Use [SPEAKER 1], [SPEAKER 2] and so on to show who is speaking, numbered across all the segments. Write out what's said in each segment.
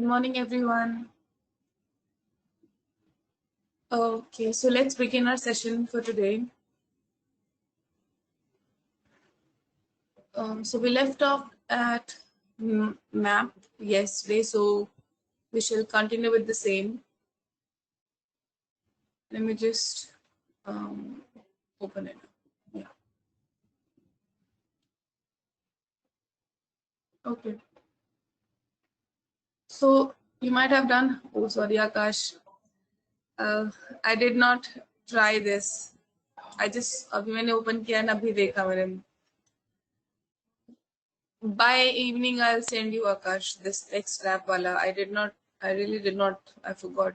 [SPEAKER 1] Good morning, everyone. Okay, so let's begin our session for today. So we left off at map yesterday, so we shall continue with the same. Let me just open it. Yeah. Okay. So you might have done. Oh, sorry, Akash. I did not try this. I just अभी मैंने open किया ना अभी देखा मैंने. By evening, I'll send you Akash this text rap wala. I really did not. I forgot.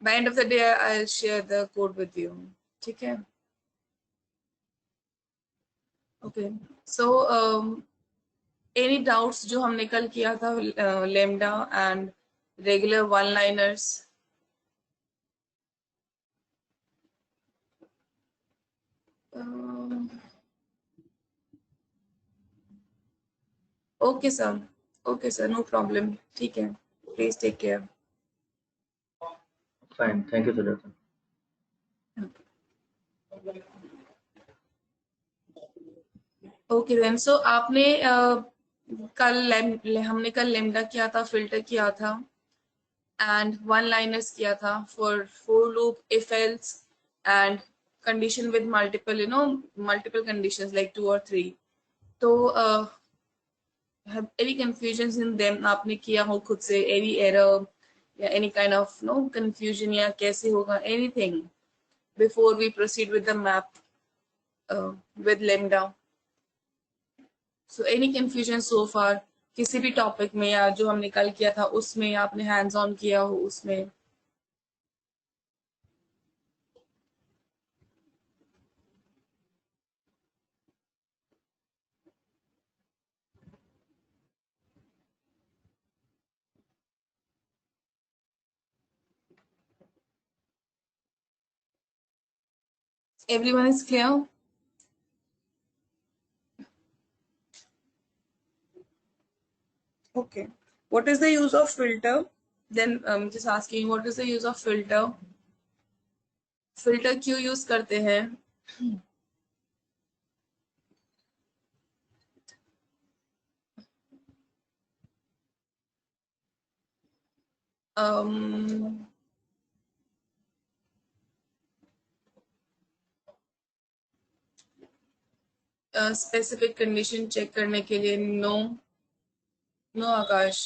[SPEAKER 1] By end of the day, I'll share the code with you. ठीक है? Okay. So any doubts जो हमने कल किया था lambda and regular one-liners. Okay sir. Okay sir. No problem. ठीक है. Please take care.
[SPEAKER 2] Fine. Thank you, Sujata.
[SPEAKER 1] Okay then. So आपने हमने कल lambda किया था, filter किया था, and one-liners किया था for for loop, if else, and condition with multiple, multiple conditions like 2 or 3. तो have any confusions in them आपने किया हो खुद से, any error या any kind of confusion या कैसे होगा, anything before we proceed with the map with lambda. So any confusion so far किसी भी टॉपिक में या जो हमने कल किया था उसमें या आपने हैंड्स ऑन किया हो उसमें. Everyone is clear? Okay. What is the use of filter? Then just asking, what is the use of filter? Filter क्यों use करते हैं? स्पेसिफिक कंडीशन चेक करने के लिए. No Akash.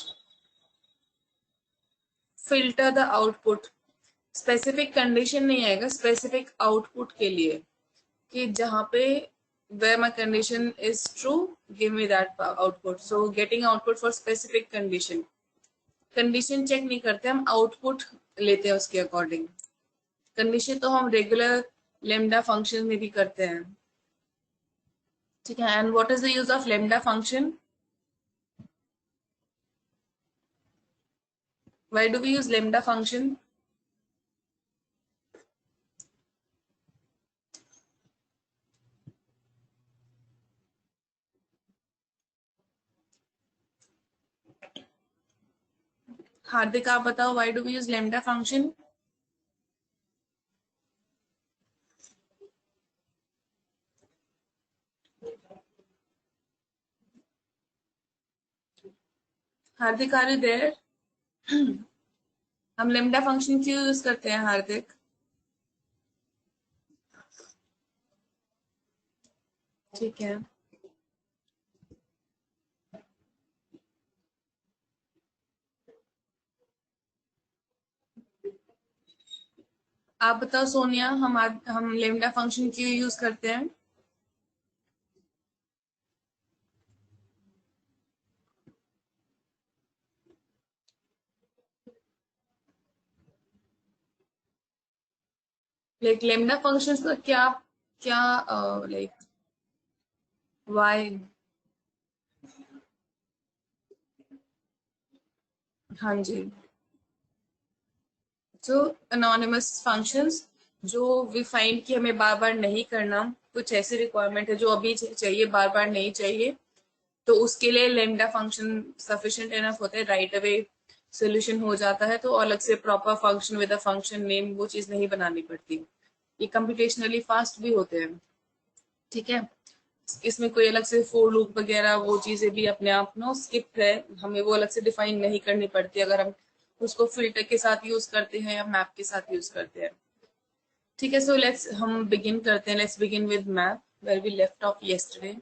[SPEAKER 1] Filter the output. Specific condition नहीं आएगा, स्पेसिफिक आउटपुट के लिए कि जहाँ पे where my condition is true, give me that output. So getting output for specific condition. Condition check नहीं करते हम, आउटपुट लेते हैं उसके अकॉर्डिंग. कंडीशन तो हम रेगुलर लेमडा फंक्शन में भी करते हैं. ठीक है. And what is the use of lambda function? Why do we use lambda function? Hardik आप बताओ, why do we use lambda function? Hardik are you there? हम लेमडा फंक्शन क्यों यूज करते हैं हार्दिक? ठीक है. आप बताओ सोनिया, हम लेमडा फंक्शन क्यों यूज करते हैं? लाइक लेमडा फंक्शंस का क्या क्या लाइक व्हाई? हाँ जी. सो अनोनिमस फंक्शंस जो वी फाइंड कि हमें बार बार नहीं करना, कुछ ऐसी रिक्वायरमेंट है जो अभी चाहिए, बार बार नहीं चाहिए, तो उसके लिए लेमडा फंक्शन सफिशिएंट इनफ होता है, राइट अवे सोल्यूशन हो जाता है, तो अलग से proper function with a function name वो चीज नहीं बनानी पड़ती। ये कंप्यूटेशनली फास्ट भी होते हैं, ठीक है। इसमें कोई अलग से फोर लूप वगैरह वो चीजें भी अपने आप नो स्किप है, हमें वो अलग से डिफाइन नहीं करनी पड़ती अगर हम उसको फिल्टर के साथ यूज करते हैं या मैप के साथ यूज करते हैं, ठीक है। सो लेट्स हम बिगिन करते हैं, let's begin with map where we left off yesterday.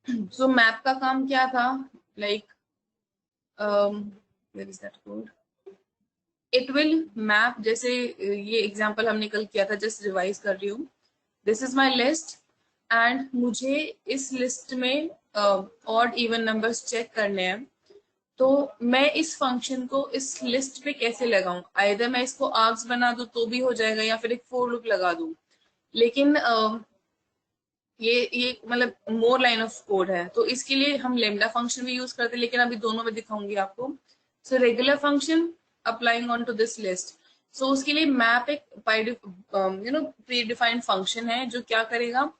[SPEAKER 1] So map का काम क्या था, like where is that code, it will map, जैसे ये एग्जांपल हमने कल किया था, जस्ट रिवाइज कर रही हूँ। This is my list and मुझे इस लिस्ट में ऑड इवन नंबर्स चेक करने हैं, तो मैं इस फंक्शन को इस लिस्ट पे कैसे लगाऊं, आइदर मैं इसको आर्क्स बना दूं तो भी हो जाएगा या फिर एक फोर लूप लगा दूं, लेकिन ये मतलब मोर लाइन ऑफ कोड है, तो इसके लिए हम लेमडा फंक्शन भी यूज करते हैं, लेकिन अभी दोनों में दिखाऊंगी आपको। So regular function applying on to this list, so उसके लिए मैप एक प्री डिफाइंड फंक्शन है जो क्या करेगा,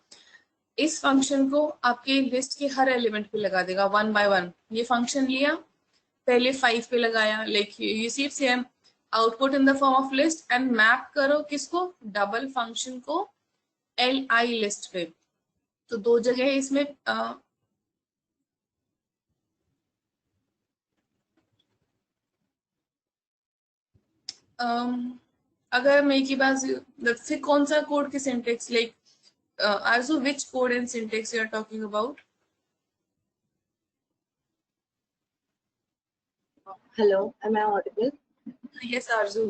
[SPEAKER 1] इस फंक्शन को आपके लिस्ट के हर एलिमेंट पे लगा देगा वन बाय वन। ये फंक्शन लिया, पहले 5 पे लगाया, like you see same output in the form of list and map करो किसको, डबल फंक्शन को एल आई लिस्ट पे। तो दो जगह है इसमें, अगर मैं एक ही बात फिर कौन सा कोड की syntax, like Aarzoo which code and syntax you are talking about?
[SPEAKER 2] Hello, am I audible?
[SPEAKER 1] Yes Aarzoo.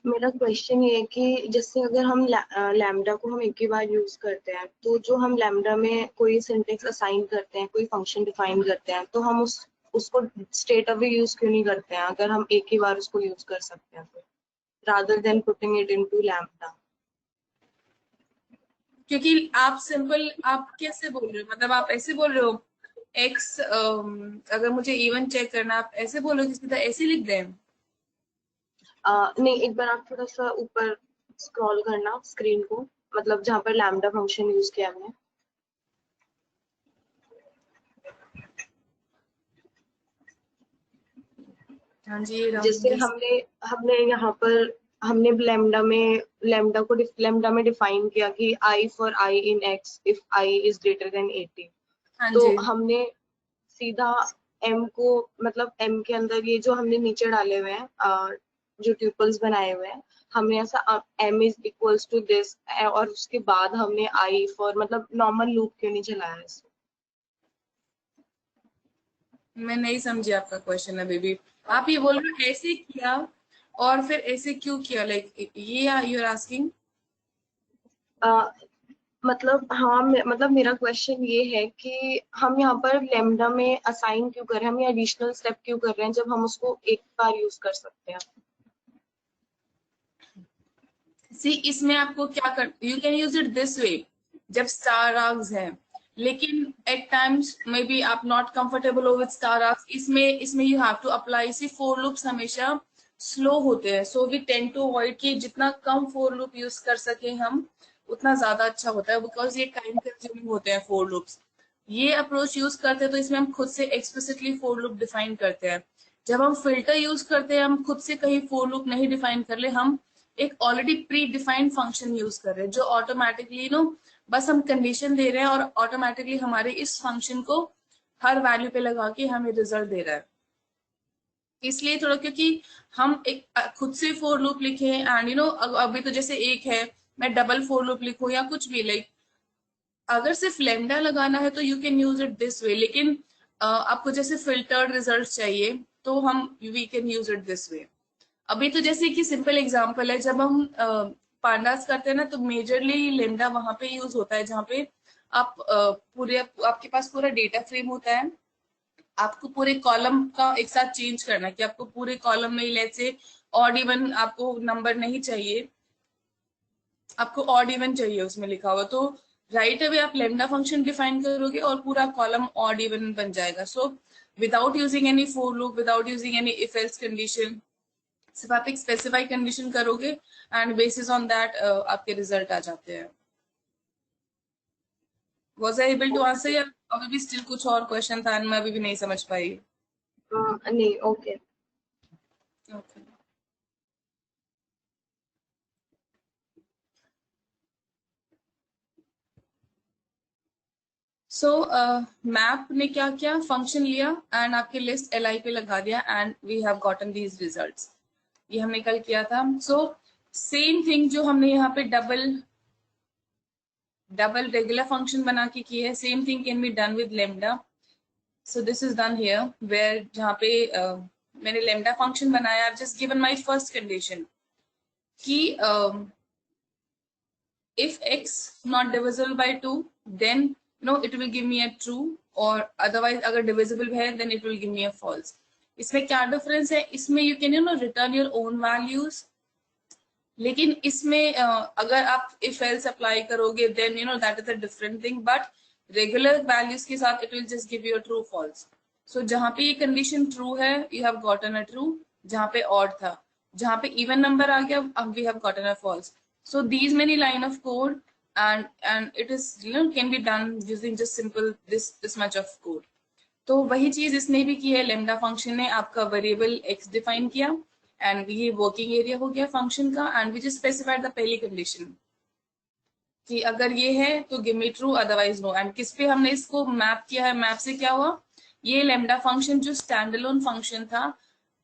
[SPEAKER 2] मेरा क्वेश्चन ये है कि जैसे अगर हम लैम्डा को हम एक ही बार यूज करते हैं, तो जो हम लैम्डा में कोई सिंटेक्स असाइन करते हैं, कोई फंक्शन डिफाइन करते हैं, तो हम उसको स्ट्रेट अवे यूज क्यों नहीं करते हैं अगर हम एक ही बार उसको यूज कर सकते हैं, तो rather than putting it into lambda?
[SPEAKER 1] क्योंकि आप सिंपल, आप कैसे बोल रहे हो, मतलब आप ऐसे बोल रहे हो एक्स, अगर मुझे इवन चेक करना आप ऐसे बोलो कि सीधा ऐसे लिख दें?
[SPEAKER 2] नहीं, एक बार आप थोड़ा सा ऊपर स्क्रॉल करना स्क्रीन को, मतलब जहाँ पर लैम्डा फंक्शन यूज किया हमने।
[SPEAKER 1] हाँ जी
[SPEAKER 2] जैसे
[SPEAKER 1] राहुल।
[SPEAKER 2] हमने हमने यहाँ पर हमने लैम्डा में डिफाइन किया कि I for I in X if I is greater than 80।
[SPEAKER 1] हाँ
[SPEAKER 2] तो
[SPEAKER 1] जी।
[SPEAKER 2] हमने सीधा एम को, मतलब एम के अंदर ये जो हमने नीचे डाले हुए हैं, जो ट्यूपल्स बनाए हुए हैं, हमने ऐसा M is equals to this, और उसके बाद हमने आई फॉर मतलब नॉर्मल लूप क्यों नहीं चलाया इसमें?
[SPEAKER 1] मैं नहीं समझी आपका क्वेश्चन अभी भी। आप ये बोल रहे हो ऐसे किया और फिर ऐसे क्यों किया, लाइक ये यू आर आस्किंग?
[SPEAKER 2] मतलब हाँ, मतलब मेरा क्वेश्चन ये है कि हम यहाँ पर लेमडा में असाइन क्यों कर रहे हैं, हम ये एडिशनल स्टेप क्यों कर रहे हैं जब हम उसको एक बार यूज कर सकते हैं?
[SPEAKER 1] सी इसमें आपको क्या कर, you can use it this way जब स्टार आर्क्स है, लेकिन एट टाइम्स मे बी आप नॉट कंफर्टेबल हो विद स्टार आर्क्स, इसमें इसमें you have to apply, see for loops हमेशा स्लो होते हैं, so we tend to avoid कि जितना कम फोर लूप यूज कर सके हम उतना ज्यादा अच्छा होता है, बिकॉज ये टाइम कंज्यूमिंग होते हैं फोर लूप्स। ये अप्रोच यूज करते हैं तो इसमें हम खुद से एक्सप्लिसिटली फोर लूप डिफाइन करते हैं। जब हम फिल्टर यूज करते हैं हम खुद से कहीं फोर लूप नहीं डिफाइन कर ले, हम एक already pre defined function use कर रहे हैं जो ऑटोमेटिकली नो, बस हम कंडीशन दे रहे हैं और ऑटोमेटिकली हमारे इस फंक्शन को हर वैल्यू पे लगा के हमें रिजल्ट दे रहा है। इसलिए थोड़ा, क्योंकि हम एक खुद से फोर लूप लिखे एंड अभी तो जैसे एक है, मैं डबल फोर लूप लिखूं या कुछ भी, लाइक अगर सिर्फ लेमडा लगाना है तो you can use it this way, लेकिन आपको जैसे फिल्टर्ड रिजल्ट चाहिए तो हम we can use it this way. अभी तो जैसे कि सिंपल एग्जांपल है, जब हम पांडास करते हैं ना तो मेजरली लेमडा वहां पे यूज होता है जहाँ पे आप पूरे आपके पास पूरा डेटा फ्रेम होता है, आपको पूरे कॉलम का एक साथ चेंज करना है कि आपको पूरे कॉलम में लेट्स से ऑड इवन आपको नंबर नहीं चाहिए, आपको ऑड इवन चाहिए उसमें लिखा हुआ, तो राइट अवे आप लेमडा फंक्शन डिफाइन करोगे और पूरा कॉलम ऑड इवन बन जाएगा। So without using any for loop, without using any if else condition, सिर्फ आप एक स्पेसिफाई कंडीशन करोगे एंड बेसिस ऑन दैट आपके रिजल्ट आ जाते हैं। Was I able to answer या अभी भी still कुछ और क्वेश्चन था and मैं अभी भी नहीं समझ पाई?
[SPEAKER 2] नहीं, ओके।
[SPEAKER 1] Okay. सो मैप ने क्या किया, फंक्शन लिया एंड आपकी लिस्ट एल पे लगा दिया and we have gotten these results. ये हमने कल किया था। सो सेम थिंग जो हमने यहाँ पे डबल रेगुलर फंक्शन बना के की है, same thing can be done with lambda. So this is done here where जहाँ पे मैंने लेमडा फंक्शन बनाया, just given my first condition कि if x not divisible by 2 then no it will give me a true, or otherwise अगर divisible है then it will give me a false। इसमें क्या difference है, इसमें you can return your own values, लेकिन इसमें अगर आप if else अप्लाई करोगे then that is a different thing, but regular values के साथ it will just give you a true false। so जहाँ पे ये कंडीशन ट्रू है you have gotten a true, जहाँ पे odd था, जहाँ पे even नंबर आ गया अब we have gotten a false। so these many line of code and it is can be done using just simple this much of code। तो वही चीज इसने भी की है, लेमडा फंक्शन ने आपका वेरिएबल x डिफाइन किया एंड ये वर्किंग एरिया हो गया फंक्शन का, and we just specified the पहली कंडीशन कि अगर ये है तो give me true otherwise no. And किस पे हमने इसको मैप किया है, मैप से क्या हुआ, ये लेमडा फंक्शन जो स्टैंड अलोन फंक्शन था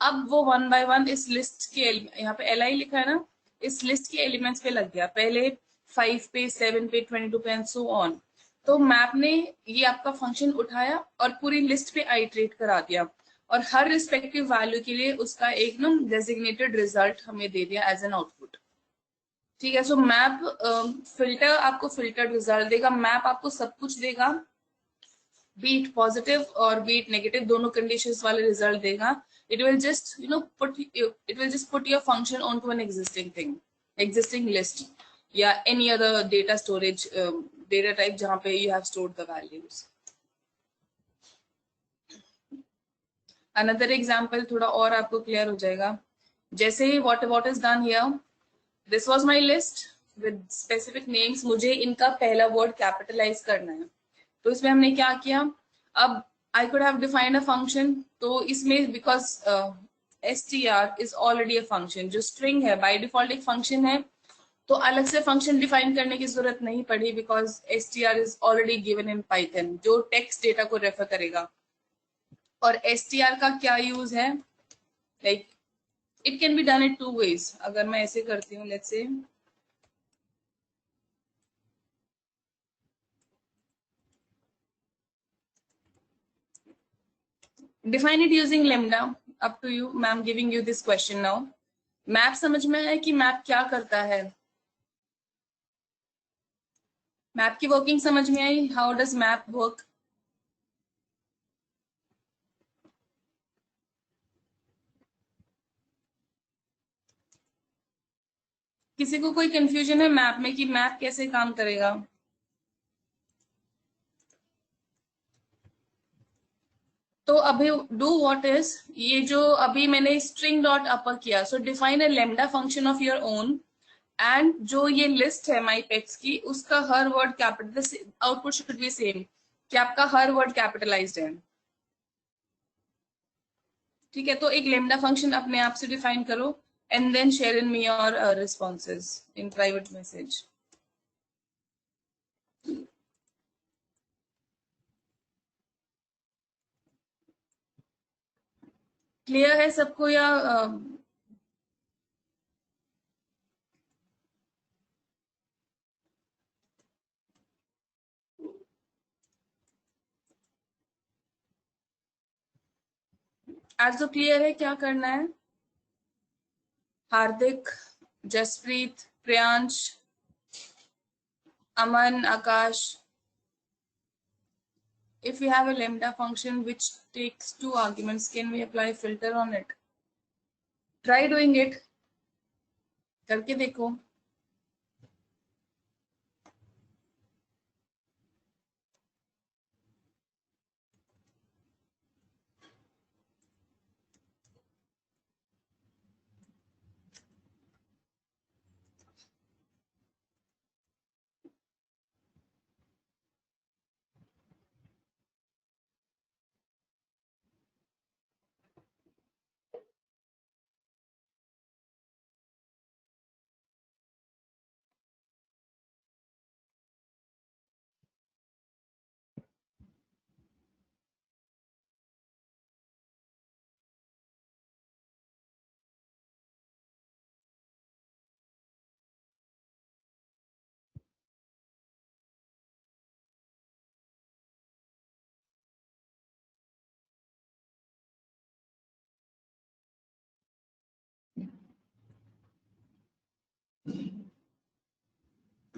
[SPEAKER 1] अब वो वन बाय वन इस लिस्ट के यहाँ पे एल आई लिखा है ना, इस लिस्ट के एलिमेंट्स पे लग गया, पहले 5 पे 7 पे 22 पे एंड सो ऑन। तो मैप ने ये आपका फंक्शन उठाया और पूरी लिस्ट पे आइट्रेट करा दिया और हर रिस्पेक्टिव वैल्यू के लिए उसका एक ना डेजिग्नेटेड रिजल्ट हमें दे दिया एज एन आउटपुट। ठीक है। सो मैप फिल्टर आपको फिल्टर्ड रिजल्ट देगा, मैप आपको सब कुछ देगा, बीट पॉजिटिव और बीट नेगेटिव दोनों कंडीशंस वाले रिजल्ट देगा। It will just put your function on to an existing thing, existing list या any other data storage data type जहां पे you have stored the values. Another example थोड़ा और आपको क्लियर हो जाएगा, जैसे what is done here, this was my list with specific names, मुझे इनका पहला वर्ड कैपिटलाइज करना है। तो इसमें हमने क्या किया, अब I could have defined a function, तो इसमें because str is already a function, जो स्ट्रिंग है बाय डिफॉल्ट एक फंक्शन है, तो अलग से फंक्शन डिफाइन करने की जरूरत नहीं पड़ी because str is already given in Python जो टेक्स्ट डेटा को रेफर करेगा। और str का क्या यूज है, like it can be done in two ways. अगर मैं ऐसे करती हूँ, let's say define it using lambda, up to you, I'm giving you this question now। Map समझ में आया कि मैप क्या करता है, मैप की वर्किंग समझ में आई, हाउ डज मैप वर्क। किसी को कोई कंफ्यूजन है मैप में कि मैप कैसे काम करेगा? तो अभी डू व्हाट इज, ये जो अभी मैंने स्ट्रिंग डॉट अपर किया, so define a lambda function of your own and जो ये लिस्ट है माई पेक्स की उसका हर word capital, output should be same कि आपका हर वर्ड कैपिटलाइज्ड है। ठीक है, तो एक लेमडा फंक्शन अपने आप से डिफाइन करो and then share in me your responses in private message. Clear है सबको या आज तो क्लियर है क्या करना है? हार्दिक, जसप्रीत, प्रियांश, अमन, आकाश, if we have a lambda function which takes 2 arguments, can we apply filter on it? Try doing it, करके देखो।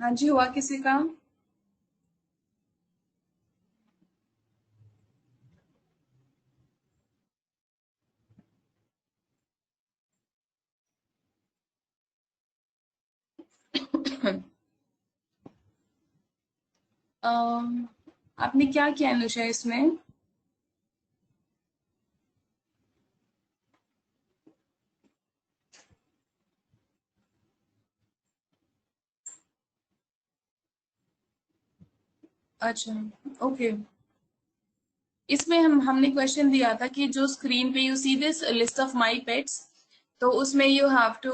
[SPEAKER 1] हाँ जी, हुआ किसी का? आपने क्या किया अनुषा इसमें? अच्छा, ओके। इसमें हमने क्वेश्चन दिया था कि जो स्क्रीन पे you see this list of my pets, तो उसमें you have to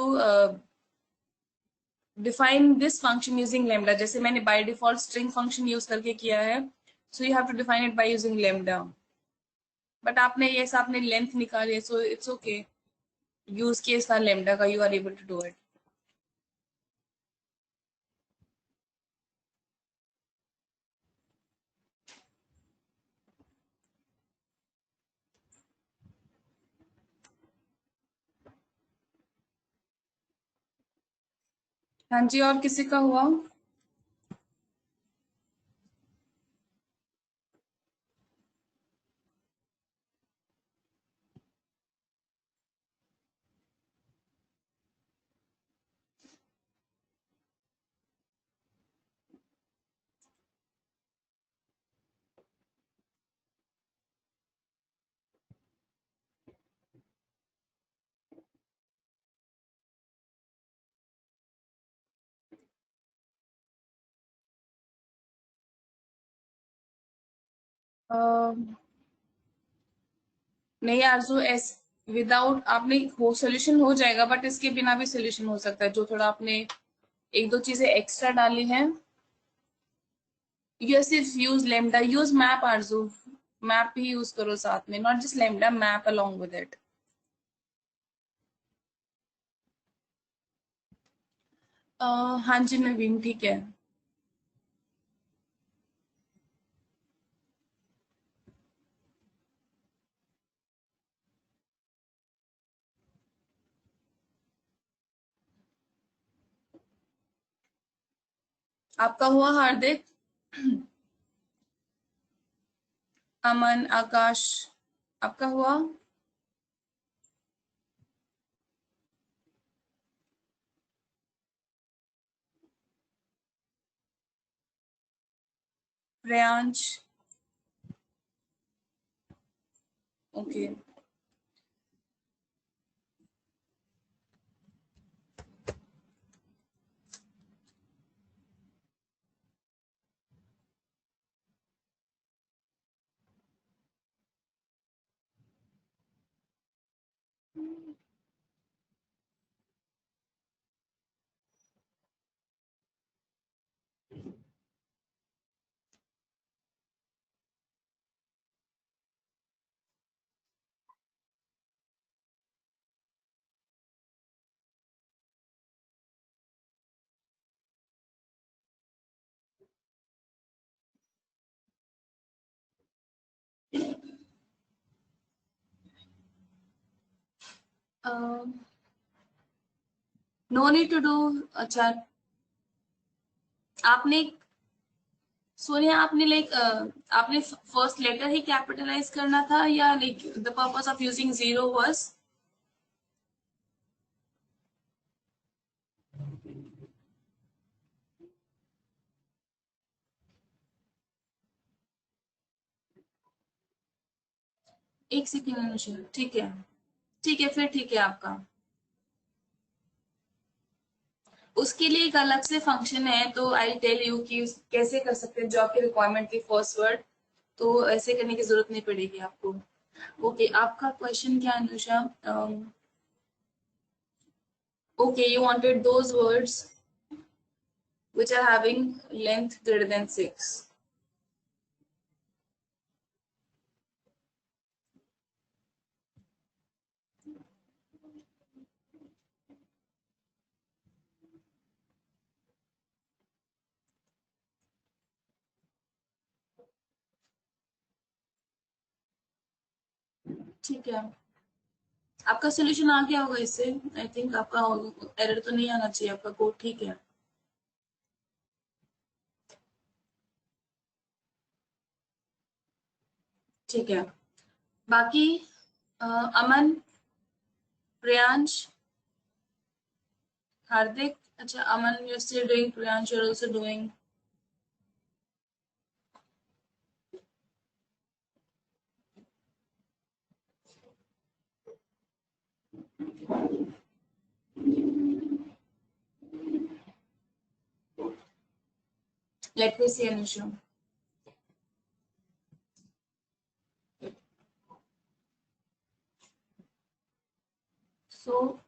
[SPEAKER 1] define this function using lambda. जैसे मैंने by default string function use करके किया है, so you have to define it by using lambda. But आपने ये आपने लेंथ निकाली है, so it's okay. Use case था लेमडा का, you are able to do it. हाँ जी, और किसी का हुआ? नहीं आरजू, एस विदाउट आपने हो सोल्यूशन हो जाएगा, बट इसके बिना भी सोल्यूशन हो सकता है। जो थोड़ा आपने एक दो चीजें एक्स्ट्रा डाली हैं। यू सिर्फ यूज लेमडा, यूज मैप आरजू। मैप भी यूज करो साथ में, not just lambda, map along with it. हाँ जी नवीन, ठीक है। आपका हुआ हार्दिक? अमन, आकाश, आपका हुआ? Priyansh, okay. No need to do. अच्छा, आपने सोनिया, आपने आपने फर्स्ट लेटर ही कैपिटलाइज करना था, या like the purpose of using zero was? एक सेकेंड अनुषा, ठीक है। ठीक है, फिर ठीक है आपका। उसके लिए एक अलग से फंक्शन है, तो आई टेल यू कि कैसे कर सकते हैं। जो आपकी रिक्वायरमेंट थी फर्स्ट वर्ड, तो ऐसे करने की जरूरत नहीं पड़ेगी आपको। ओके, आपका क्वेश्चन क्या है Anusha? Okay, you wanted those words which are having length greater than 6. ठीक है, आपका सोल्यूशन आ गया होगा इससे। आई थिंक आपका एरर तो नहीं आना चाहिए, आपका कोड ठीक है। ठीक है, बाकी अमन, प्रियांश, हार्दिक, अच्छा Aman you still doing, Priyansh you are also doing. Let me see an issue. So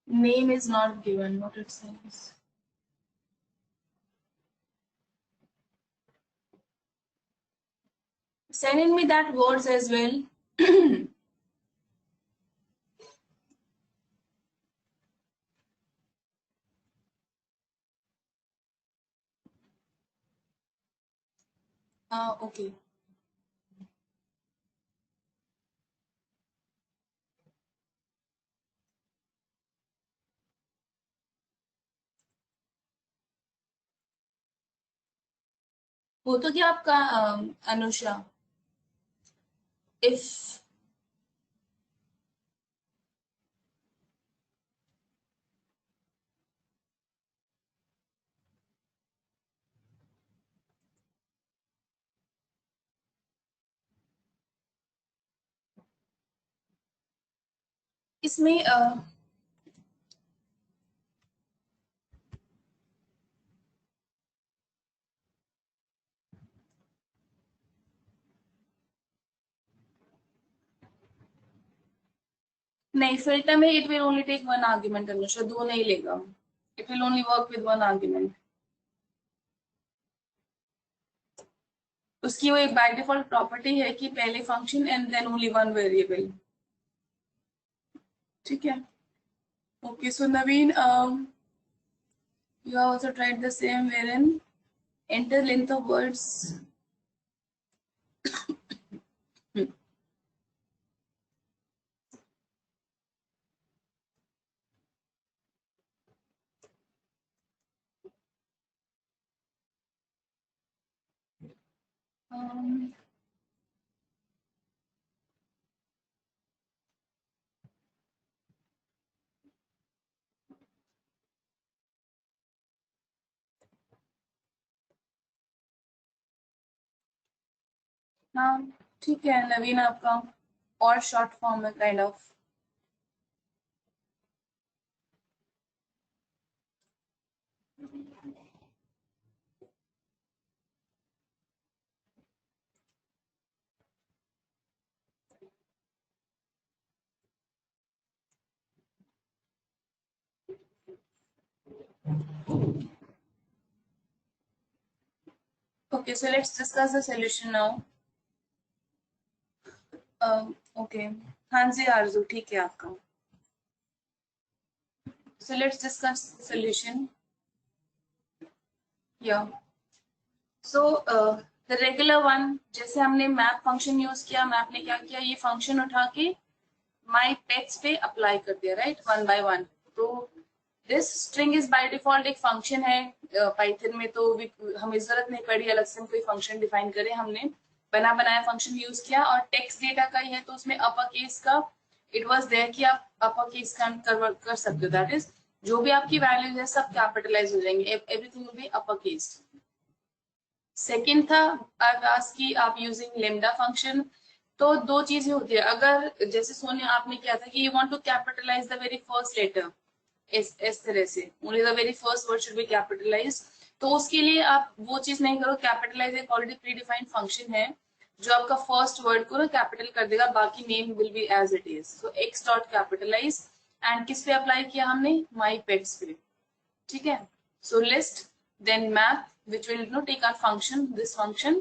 [SPEAKER 1] name is not given, what it says. Send in me that words as well. Okay. वो तो क्या आपका अनुषा, if इसमें नहीं, फिल्टर में it will only take one argument Anusha, दो नहीं लेगा. It will only work with one argument. उसकी वो एक बाय डिफॉल्ट प्रॉपर्टी है कि पहले function and then only one variable. ठीक है. Okay, so Naveen, you have also tried the same wherein enter length of words. हाँ ठीक है नवीन, आपका और शॉर्ट फॉर्म में kind of. Okay, so let's discuss the solution now. Okay, हाँ जी आरजू, ठीक है आपका. So let's discuss the solution. Yeah. So the regular one, जैसे हमने मैप फंक्शन यूज किया, मैप ने क्या किया, ये फंक्शन उठा के माई पेट्स पे अप्लाई कर दिया, राइट, वन बाय वन. तो this string is by default एक फंक्शन है पाइथन में, तो हमें जरूरत नहीं पड़ी अलग से कोई फंक्शन डिफाइन करे. हमने बना बनाया फंक्शन यूज किया और टेक्स्ट डेटा का ही है, तो उसमें अपर केस का इट वाज देयर कि आप अपर केस का कर सकते हो. दैट इज जो भी आपकी वैल्यूज है सब कैपिटलाइज हो जाएंगे, everything will be upper case. Second था आवास की आप यूजिंग लेमडा फंक्शन. तो दो चीजें होती है, अगर जैसे सोनिया आपने किया था कि you want to capitalize the very first letter, इस तरह से only the very first word should be capitalize. तो उसके लिए आप वो चीज नहीं करो, कैपिटलाइज एक ऑलरेडी प्री डिफाइंड फंक्शन है जो आपका फर्स्ट वर्ड को ना कैपिटल कर देगा, बाकी name will be as it is. So X dot capitalize and किस पे अप्लाई किया हमने, माई पेट्स पे. ठीक है. So list then map which will take our function, this function,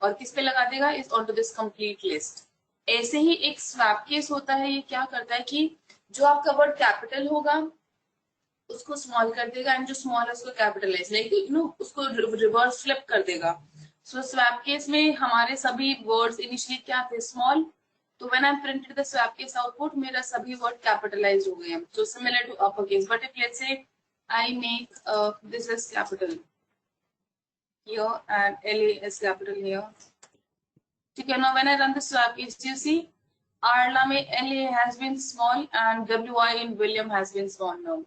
[SPEAKER 1] और किस पे लगा देगा, is onto this complete list. ऐसे ही एक स्वैप केस होता है, ये क्या करता है कि जो आपका वर्ड कैपिटल होगा उसको स्मॉल कर देगा एंड जो स्मॉल है उसको कैपिटलाइज, लाइक उसको रिवर्स फ्लिप कर देगा. सो स्वैप केस में हमारे सभी वर्ड्स इनिशियली क्या थे, स्मॉल, तो when I printed the swap case output मेरा सभी वर्ड कैपिटलाइज हो गए हैं, so similar to upper case. But if let's say I make this is capital here and LA is capital here, ठीक है. Now when I run the swap case, you see Arla में LA has been small and WI in William has been small now.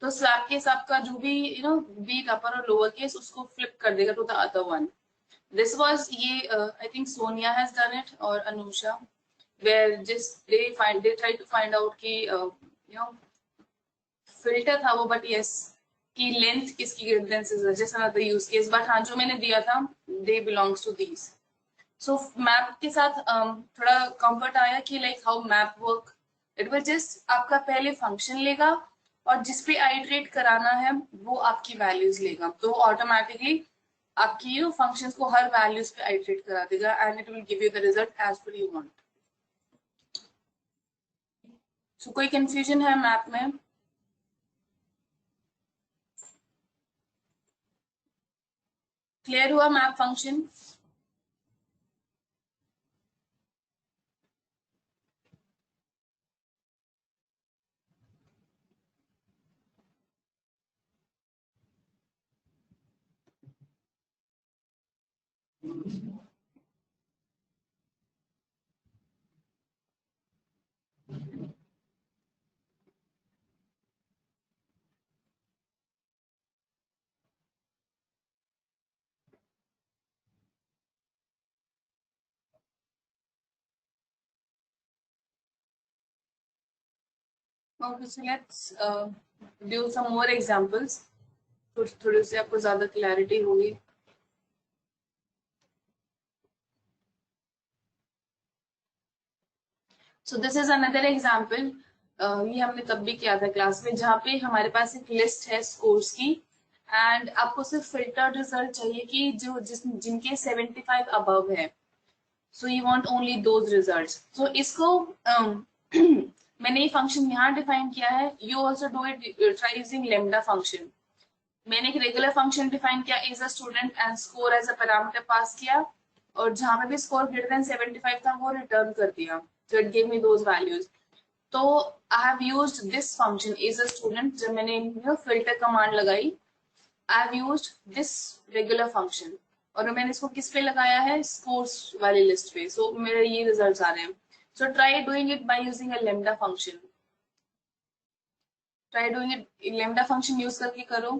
[SPEAKER 1] तो swap case आपका जो भी be it upper और lower case उसको flip कर देगा to the other one. This was ये I think Sonia has done it or Anusha, where just they try to find out कि filter था वो, but yes कि length किसकी greater is just another use case. But हाँ जो मैंने दिया था they belongs to these. So map के साथ थोड़ा comfort आया कि like how map work. It will just आपका पहले function लेगा और जिस पे iterate कराना है वो आपकी values लेगा, तो automatically आपकी functions को हर values पे iterate करा देगा and it will give you the result as per you want. So कोई confusion है map में? Clear हुआ map function? Okay, so let's do some more examples. थोड़ी सी आपको ज्यादा क्लैरिटी होगी. So this is another example. ये हमने तब भी किया था क्लास में, जहाँ पे हमारे पास एक लिस्ट है स्कोर्स की एंड आपको सिर्फ फिल्टर्ड रिजल्ट चाहिए कि जिनके 75 अबव है. So you want only those results. So इसको मैंने ये फंक्शन यहाँ डिफाइन किया है. You also do it, try using lambda function. मैंने एक रेगुलर फंक्शन डिफाइन किया is a student and score as a parameter pass किया, और जहां पे भी स्कोर ग्रेटर देन 75 था वो रिटर्न कर दिया. So it give me those values. तो I have used this function is a student. जब मैंने फिल्टर कमांड लगाई, I have used this regular function और मैंने इसको किस पे लगाया है, स्कोर्स वाली लिस्ट पे. सो मेरे ये रिजल्ट्स आ रहे हैं. So try doing it by using a lambda function. Try doing it lambda function use करके करो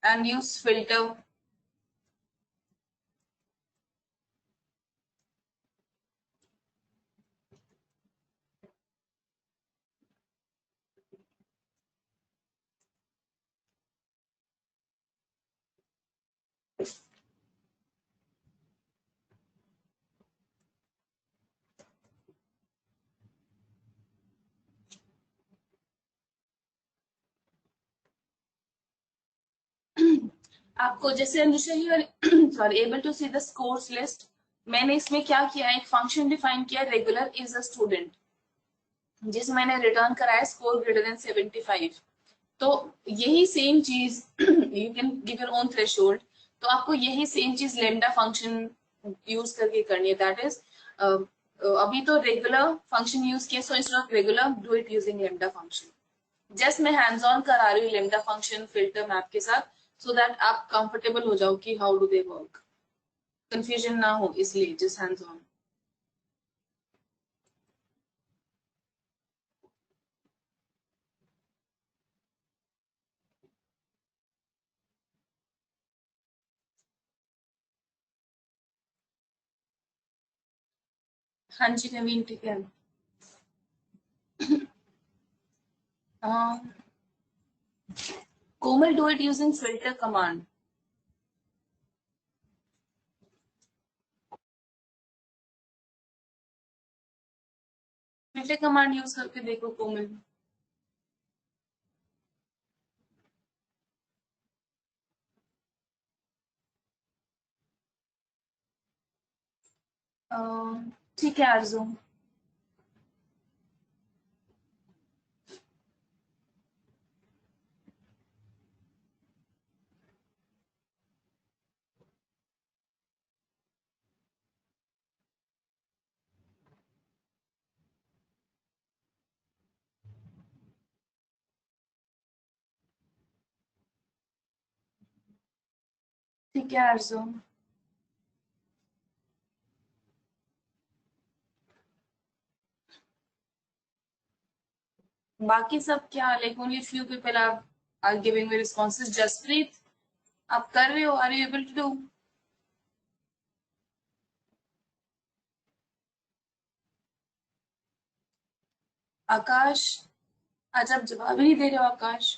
[SPEAKER 1] and use filter. आपको जैसे Anusha you sorry able to see the scores list. मैंने इसमें क्या किया है, एक फंक्शन डिफाइन किया रेगुलर इज अ स्टूडेंट, जिसमें मैंने रिटर्न कराया स्कोर ग्रेटर देन 75. तो यही सेम चीज you can give your own threshold. तो आपको यही सेम चीज लेमडा फंक्शन यूज करके करनी है. दैट इज अभी तो रेगुलर फंक्शन यूज किया, so instead of regular do it using lambda function. Just मैं हैंड्स ऑन करा रही हूँ लेमडा फंक्शन फिल्टर मैप के साथ, सो दैट आप कंफर्टेबल हो जाओ कि how do they work, confusion ना हो, इसलिए जस्ट हैंड्स ऑन. हाँ जी नवीन, ठीक है. Komal, do it using filter command. Filter command use करके देखो कोमल. ठीक है आरजू. ठीक है आरजू। बाकी सब क्या, like only few people are giving me responses. Jaspreet, आप कर रहे हो? Are you able to do? Aakash, आज आप जवाब ही नहीं दे रहे हो आकाश।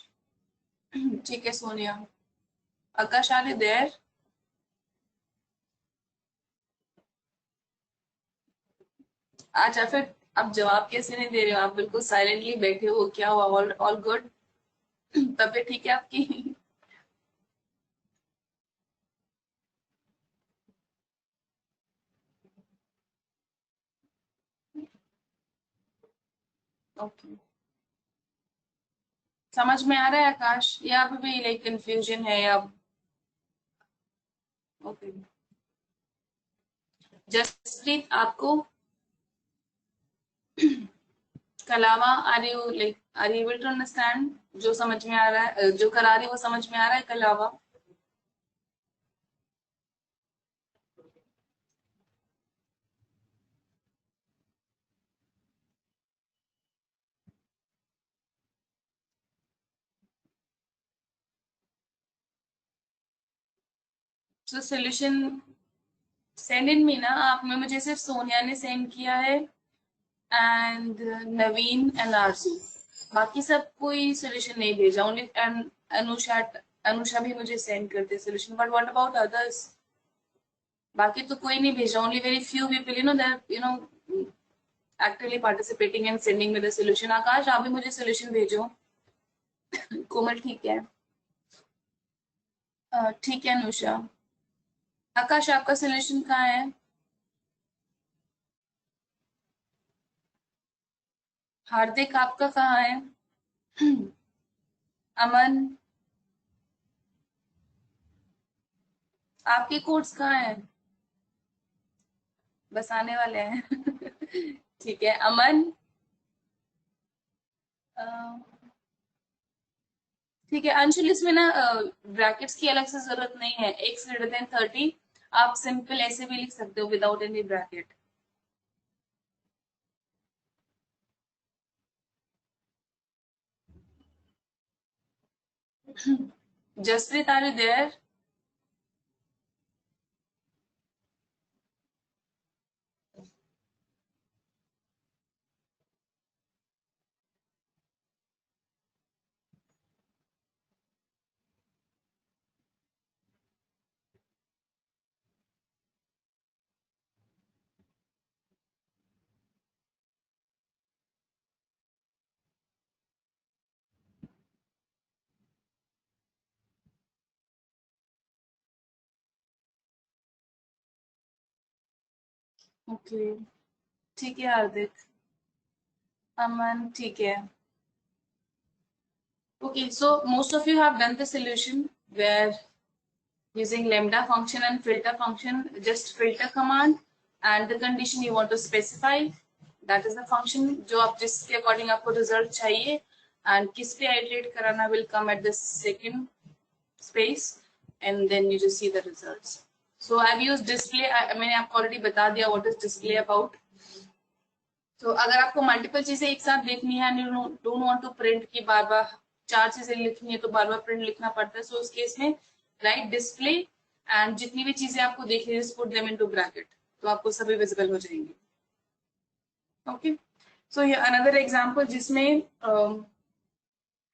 [SPEAKER 1] ठीक है सोनिया। आकाश, आर यू देयर? अच्छा फिर आप जवाब कैसे नहीं दे रहे हो? आप बिल्कुल साइलेंटली बैठे हो, क्या हुआ? All all good? तबीयत ठीक है आपकी? ओके, समझ में आ रहा है आकाश, या अभी भी लाइक कंफ्यूजन है या? ओके। जसप्रीत, आपको कलावा, are you like are you able to understand? जो समझ में आ रहा है, जो करा रही है वो समझ में आ रहा है कलावा? तो सोल्यूशन सेंड इन मी ना आप में, मुझे सिर्फ सोनिया ने सेंड किया है एंड नवीन एंड आरजू। बाकी सब कोई सोल्यूशन नहीं भेजा, ओनली अनुषा। अनुषा भी मुझे सेंड करते solution, but what about others? बाकी तो कोई नहीं भेजा, only very few people that actively participating and sending me the solution. Aakash, आप भी मुझे सोल्यूशन भेजो। कोमल ठीक है। ठीक है अनुषा। आकाश, आपका सोल्यूशन कहाँ है? हार्दिक, आपका कहाँ है? अमन, आपके कोड्स कहाँ हैं? बस आने वाले हैं। ठीक है अमन। अ, ठीक है अंशुल, इसमें ना ब्रैकेट्स की अलग से जरूरत नहीं है। x greater than 30 आप सिंपल ऐसे भी लिख सकते हो without any bracket. Jaspreet, are you there? Okay, ठीक है हार्दिक। अमन ठीक है। Okay, so most of you have done the solution where using lambda function and filter function, just filter command and the condition you want to specify. That is the function जो आप जिसके according आपको result चाहिए and किस पे iterate कराना will come at the second space and then you just see the results. So I've used display. मैंने आपको already बता दिया what is display about. तो अगर आपको मल्टीपल चीजें एक साथ देखनी है and you don't want to print की बार बार 4 चीजें लिखनी है तो बार बार प्रिंट लिखना पड़ता है, सो उस केस में राइट डिस्प्ले एंड जितनी भी चीजें आपको देखनी है पुट देम इनटू ब्रैकेट, तो आपको सभी विजिबल हो जाएंगी। ओके, सो ये अनदर एग्जांपल जिसमें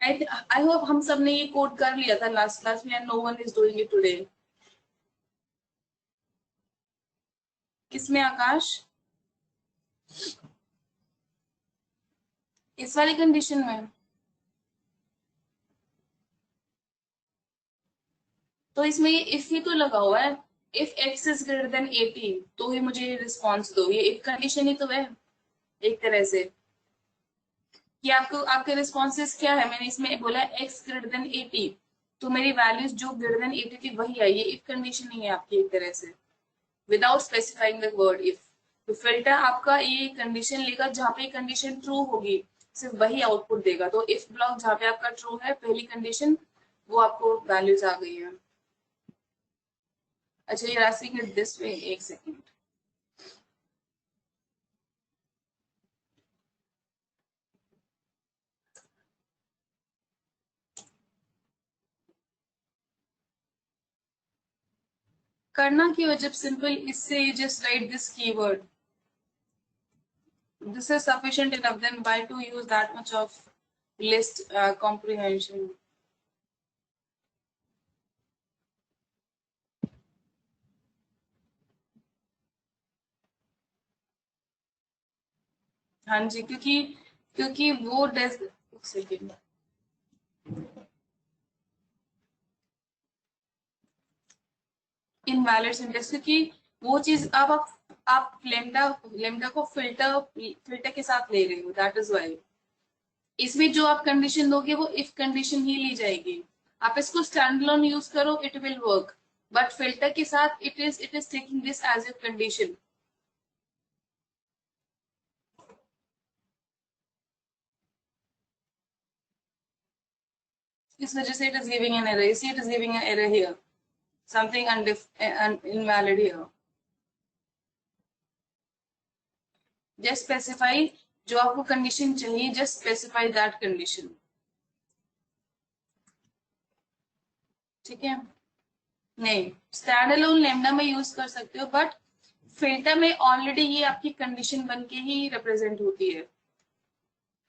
[SPEAKER 1] आई होप हम सब ने ये कोड कर लिया था लास्ट क्लास में and no one is doing it today. किसमें आकाश? इस वाली कंडीशन में? तो इसमें ये इफ ही तो लगा हुआ है, if x is greater than 80 तो ही मुझे रिस्पॉन्स दो, ये इफ कंडीशन ही तो है एक तरह से कि आपको आपके रिस्पॉन्सेस क्या है। मैंने इसमें बोला x ग्रेटर देन 80 तो मेरी वैल्यूज जो ग्रेटर देन 80 थी वही आई, ये इफ कंडीशन नहीं है आपकी एक तरह से without specifying the word if. तो फिल्टर आपका ये कंडीशन लेगा जहाँ पे कंडीशन ट्रू होगी सिर्फ वही आउटपुट देगा। तो इफ ब्लॉक जहाँ पे आपका ट्रू है पहली कंडीशन वो आपको वैल्यूज आ गई है। अच्छा, you're asking it this way. एक second. करना क्या है जब सिंपल इससे just write this keyword. This is sufficient enough. Then why to use that much of list comprehension? हाँ जी, क्योंकि क्योंकि वो सेकेंड इनवैलिड सिंटेक्स, क्योंकि वो चीज अब आप लेमडा लेमडा को फिल्टर के साथ ले रहे हो, दैट इज वाई। इसमें जो आप कंडीशन दोगे वो इफ कंडीशन ही ली जाएगी। आप इसको स्टैंड अलोन यूज करो, it will work, but filter के साथ it is taking this as a condition. इस वजह से it is giving an error, इसी it is giving an error here, something invalid here. Just specify जो आपको condition चाहिए, जस्ट स्पेसिफाई दैट कंडीशन। ठीक है, नहीं स्टैंड अलोन लेमडा में यूज कर सकते हो, बट फिल्टर में ऑलरेडी ये आपकी कंडीशन बन के ही रिप्रेजेंट होती है।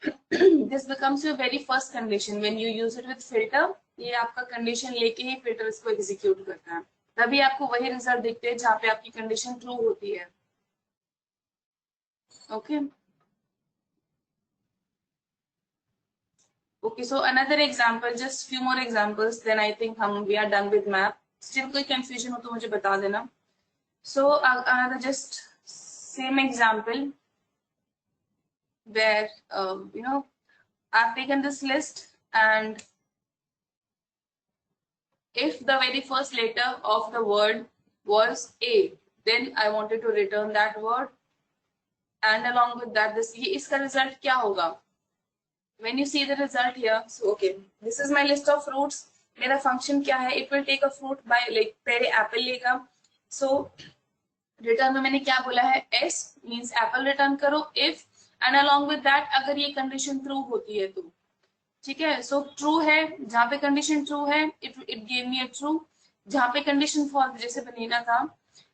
[SPEAKER 1] This becomes your very first condition when you use it with filter. ये आपका कंडीशन लेके ही फिल्टर इसको एग्जीक्यूट करता है, तभी आपको वही रिजल्ट दिखते हैं जहाँ पे आपकी कंडीशन ट्रू होती है। Okay okay, so another example, just few more examples, then I think हम we are done with map. Still कोई कंफ्यूजन हो तो मुझे बता देना। So another just same example where I've taken this list, and if the very first letter of the word was A, then I wanted to return that word, and along with that this ये इसका result क्या होगा? When you see the result here, so okay, this is my list of fruits. मेरा function क्या है? It will take a fruit by like पहले apple लेगा, so return में मैंने क्या बोला है? S मीन्स एप्पल रिटर्न करो if, and along with that अगर ये कंडीशन ट्रू होती है तो। ठीक है, सो ट्रू है, जहां पे कंडीशन ट्रू है it gave me a true, जहां पे कंडीशन फॉल्स जैसे बनेना था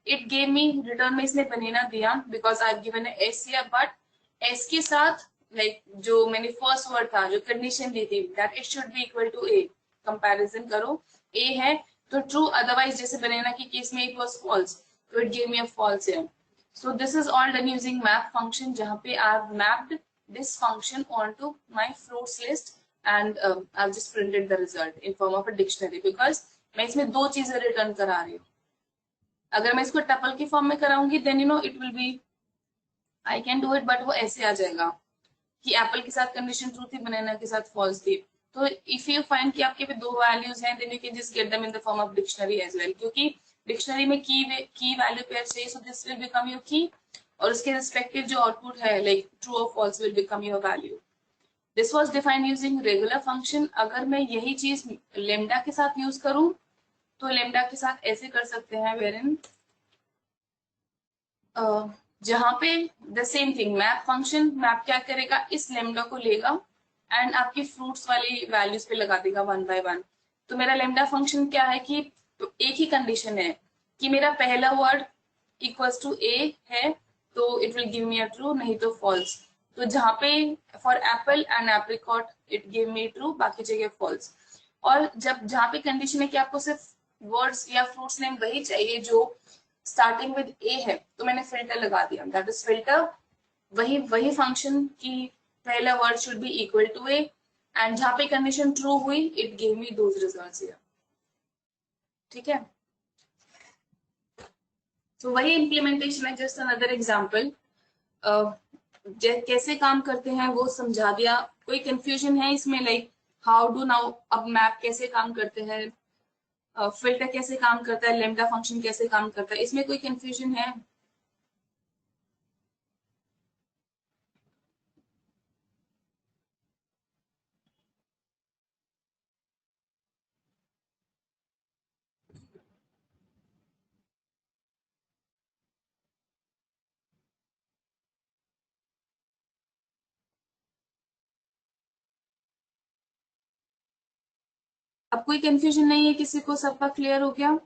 [SPEAKER 1] इट गेव मी रिटर्न में इसने बनेना दिया because I have given S here, but S के साथ लाइक जो मैंने फर्स्ट वर्ड था जो कंडीशन दी थी that it should be equal to a, comparison करो ए है तो ट्रू, अदरवाइज जैसे बनेना की केस में इट वाज फॉल्स तो it gave me a false here. So this is all done using map function, जहाँ पे I've mapped this function onto my fruits list, and I've just printed the result in form of a dictionary because मैं इसमें दो चीजें return करा रही हूँ। अगर मैं इसको टपल की फॉर्म में कराऊंगी then it will be I can do it, but वो ऐसे आ जाएगा कि एप्पल के साथ कंडीशन ट्रू थी, बनाना के साथ फॉल्स थी। तो इफ यू फाइंड कि आपके पे दो वैल्यूज हैं then you can just get them in the form of dictionary as well, क्योंकि डिक्शनरी में की वैल्यू पेयर चाहिए, so this will become your key, और उसके रिस्पेक्टिव जो आउटपुट है लाइक ट्रू और false will become your value. This was defined using regular function. अगर मैं यही चीज लेमडा के साथ यूज करूं तो लेमडा के साथ ऐसे कर सकते हैं वेरिन जहां पे the same thing map function map क्या करेगा, इस लेमडा को लेगा एंड आपकी फ्रूट्स वाली वैल्यूज पे लगा देगा वन बाय वन। तो मेरा लेमडा फंक्शन क्या है कि तो एक ही कंडीशन है कि मेरा पहला वर्ड इक्वल्स टू ए है तो it will give me a true, नहीं तो फॉल्स। तो जहां पे for Apple and apricot it give me true, बाकी जगह फॉल्स। और जब जहां पे कंडीशन है कि आपको सिर्फ वर्ड्स या फ्रूट्स नेम वही चाहिए जो स्टार्टिंग विद ए है, तो मैंने फिल्टर लगा दिया, दैट इज फिल्टर। वही वही फंक्शन की पहला word should be equal to a, and जहां पे कंडीशन ट्रू हुई it gave me those results here. ठीक है, तो वही इम्प्लीमेंटेशन है, जस्ट अनदर एग्जांपल। कैसे काम करते हैं वो समझा दिया। कोई कंफ्यूजन है इसमें लाइक हाउ डू नाउ, अब मैप कैसे काम करते हैं, फिल्टर कैसे काम करता है, लेमडा फंक्शन कैसे काम करता है, इसमें कोई कंफ्यूजन है? अब कोई कंफ्यूजन नहीं है किसी को, सबका क्लियर हो गया?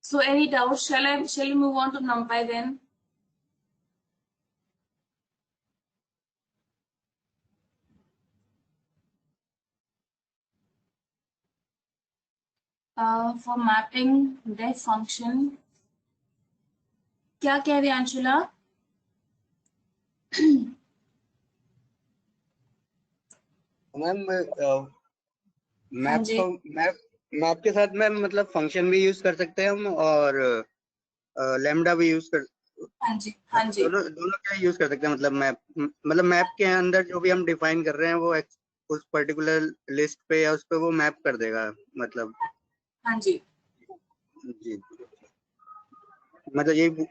[SPEAKER 1] So any doubts? Shall we move on to NumPy then? For mapping def function, क्या कह रहे हैं अंशुला?
[SPEAKER 3] मैम
[SPEAKER 1] हाँ
[SPEAKER 3] मैप
[SPEAKER 1] जी,
[SPEAKER 3] मैप मैप के साथ मैम मतलब फंक्शन भी यूज कर सकते हैं हम, और लैम्डा भी यूज कर,
[SPEAKER 1] हाँ जी, हाँ जी,
[SPEAKER 3] दोनों दोनों क्या यूज कर सकते हैं, मतलब मैप के अंदर जो भी हम डिफाइन कर रहे हैं वो उस पर्टिकुलर लिस्ट पे या उस पे वो मैप कर देगा, मतलब।
[SPEAKER 1] हाँ जी।
[SPEAKER 3] जी, मतलब यही
[SPEAKER 1] नहीं,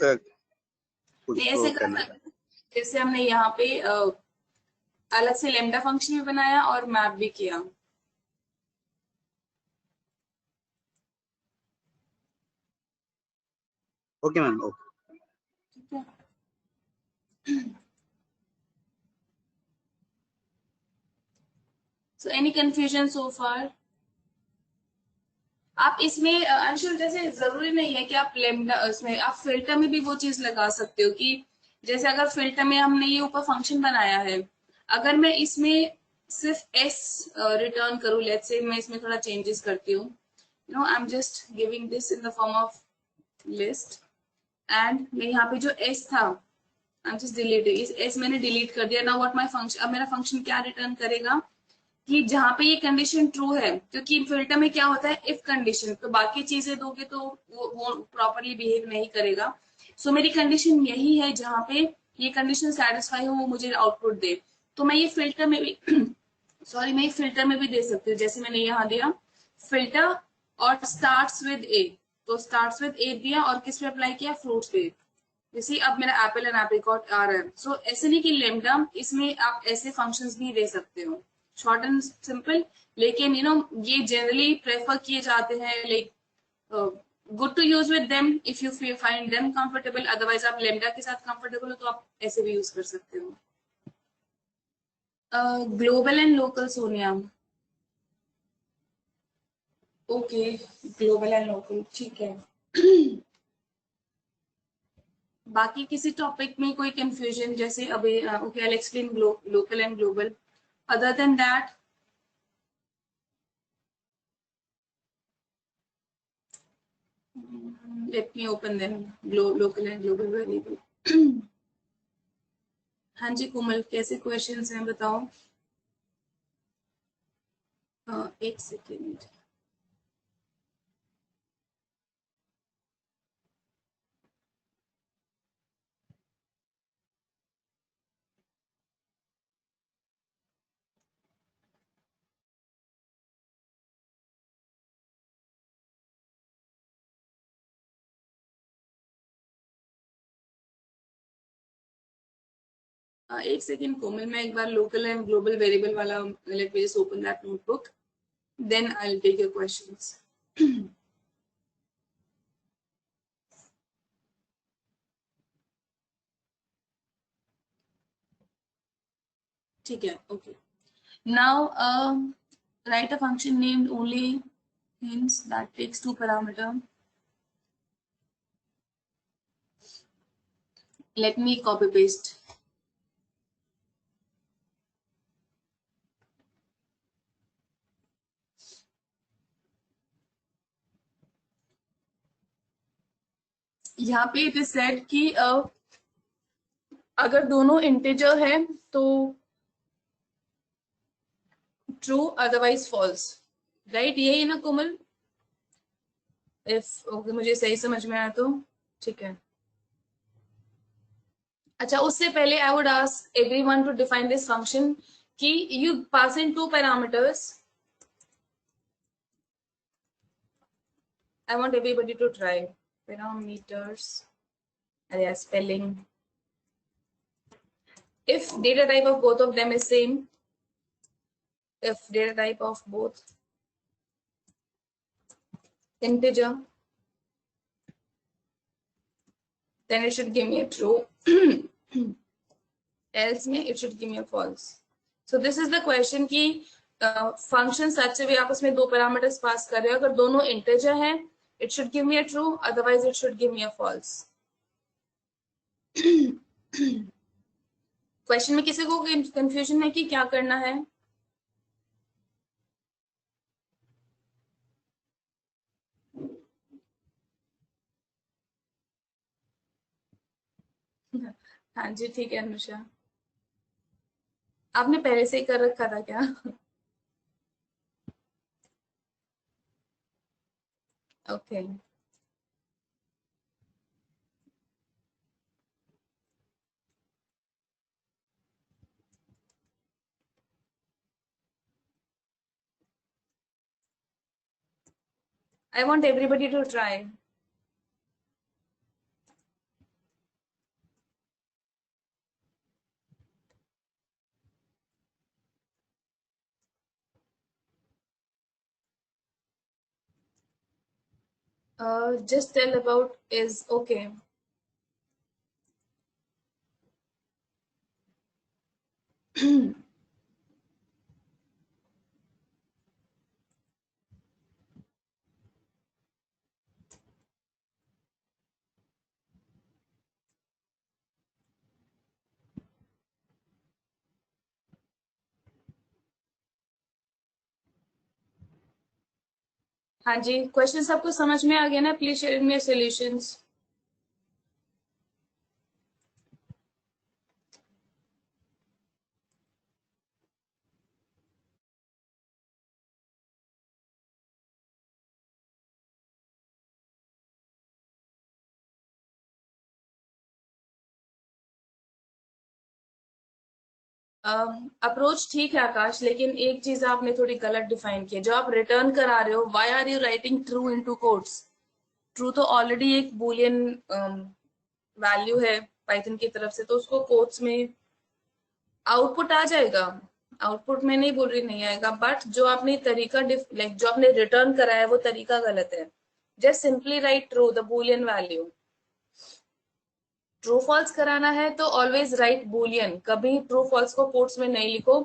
[SPEAKER 3] कुछ
[SPEAKER 1] ऐसे
[SPEAKER 3] तो
[SPEAKER 1] कर
[SPEAKER 3] करना था।
[SPEAKER 1] सकते हैं। जैसे हमने यहाँ पे अलग से लेमडा फंक्शन भी बनाया और मैप भी किया।
[SPEAKER 3] Okay ma'am, okay.
[SPEAKER 1] ठीक है। So any confusion so far? आप इसमें अंशुल जैसे जरूरी नहीं है कि आप लेमडा, उसमें आप फिल्टर में भी वो चीज लगा सकते हो कि जैसे अगर फिल्टर में हमने ये ऊपर फंक्शन बनाया है, अगर मैं इसमें सिर्फ एस रिटर्न करूं, लेट्स से मैं इसमें थोड़ा चेंजेस करती हूँ, you know, I am just giving this in the form of list, and मैं यहाँ पे जो एस था आई एम जस्ट डिलीटिंग, इस एस मैंने डिलीट कर दिया। नाउ व्हाट माय फंक्शन, अब मेरा फंक्शन क्या रिटर्न करेगा कि जहां पे ये कंडीशन ट्रू है, क्योंकि फिल्टर में क्या होता है, इफ कंडीशन, तो बाकी चीजें दोगे तो वो प्रॉपरली बिहेव नहीं करेगा। सो मेरी कंडीशन यही है, जहां पे ये कंडीशन सेटिस्फाई हो वो मुझे आउटपुट दे। तो मैं ये फिल्टर में भी सॉरी, मैं ये फिल्टर में भी दे सकती हूँ, जैसे मैंने यहाँ दिया फिल्टर और स्टार्ट्स विद ए, तो स्टार्ट्स विद ए दिया और किस पे अप्लाई किया, फ्रूट्स पे। जैसे अब मेरा एप्पल एंड एप्रिकॉट आ रहा है, सो ऐसे नहीं कि लेमडा, इसमें आप ऐसे फंक्शंस भी दे सकते हो, शॉर्ट एंड सिंपल। लेकिन यू नो ये जनरली प्रेफर किए जाते हैं, like good to use with them if you find them comfortable, otherwise आप लेमडा के साथ कंफर्टेबल हो तो आप ऐसे भी यूज कर सकते हो। Global and local, Sonia. Okay, global and local, ठीक है। बाकी किसी टॉपिक में कोई कंफ्यूजन, जैसे अभी okay, I explain local and global, other than that? Let me open them. Local and global variable. हाँ जी कोमल, कैसे क्वेश्चंस हैं बताओ? एक सेकेंड। एक सेकेंड कोमल, मैं एक बार लोकल एंड ग्लोबल वेरिएबल वाला, let me just open that notebook, then I will take your questions. ठीक है, okay. Now write a function named only hints that takes two parameter. Let me copy paste. यहाँ पे it is said कि अगर दोनों integer है तो true, otherwise false, right? यही है ना कोमल? इफ ओके मुझे सही समझ में आया तो ठीक है। अच्छा, उससे पहले I would ask everyone to define this function कि you pass in two parameters. I want everybody to try parameters. Yeah, spelling. If data type of both of them is same, if data type of both integer, then it should give me a true. Else it should give me a false. So this is the question कि function such a way आप उसमें दो parameters pass कर रहे हो, अगर दोनों integer हैं, it should give me a true, otherwise it should give me a false. Question में किसी को कंफ्यूजन है कि क्या करना है? हाँ जी ठीक है अनुषा, आपने पहले से ही कर रखा था क्या? Okay I want everybody to try. Just tell about is okay. हाँ जी, क्वेश्चन सबको समझ में आ गया ना? Please share me solutions. Approach ठीक है आकाश, लेकिन एक चीज आपने थोड़ी गलत डिफाइन की है. जो आप रिटर्न करा रहे हो, why are you writing true into quotes? True तो ऑलरेडी एक बूलियन वैल्यू है पाइथन की तरफ से, तो उसको कोट्स में आउटपुट आ जाएगा. आउटपुट में नहीं बोल रही नहीं आएगा, बट जो आपने तरीका लाइक जो आपने रिटर्न करा है वो तरीका गलत है. Just simply write true the boolean value. True false कराना है तो ऑलवेज राइट बूलियन, कभी ट्रू फॉल्स को कोट्स में नहीं लिखो.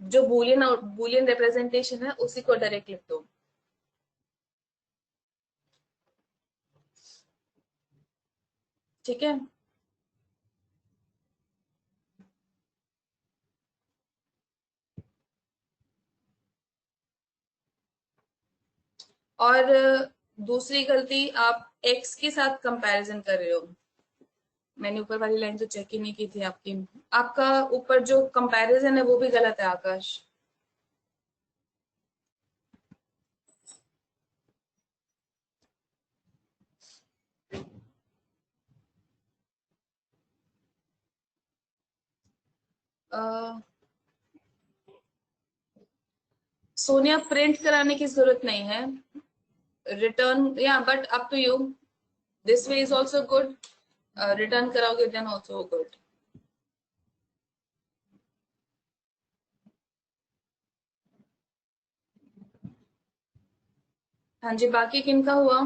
[SPEAKER 1] जो बूलियन बूलियन रिप्रेजेंटेशन है उसी को डायरेक्ट लिख दो. ठीक है. और दूसरी गलती, आप एक्स के साथ कंपैरिजन कर रहे हो. मैंने ऊपर वाली लाइन तो चेक ही नहीं की थी आपकी. आपका ऊपर जो कंपैरिजन है वो भी गलत है आकाश. सोनिया, प्रिंट कराने की जरूरत नहीं है. रिटर्न या but up to you. This way is also good. Return कराओगे देन ऑल्सो गुड. हाँ जी, बाकी किनका हुआ?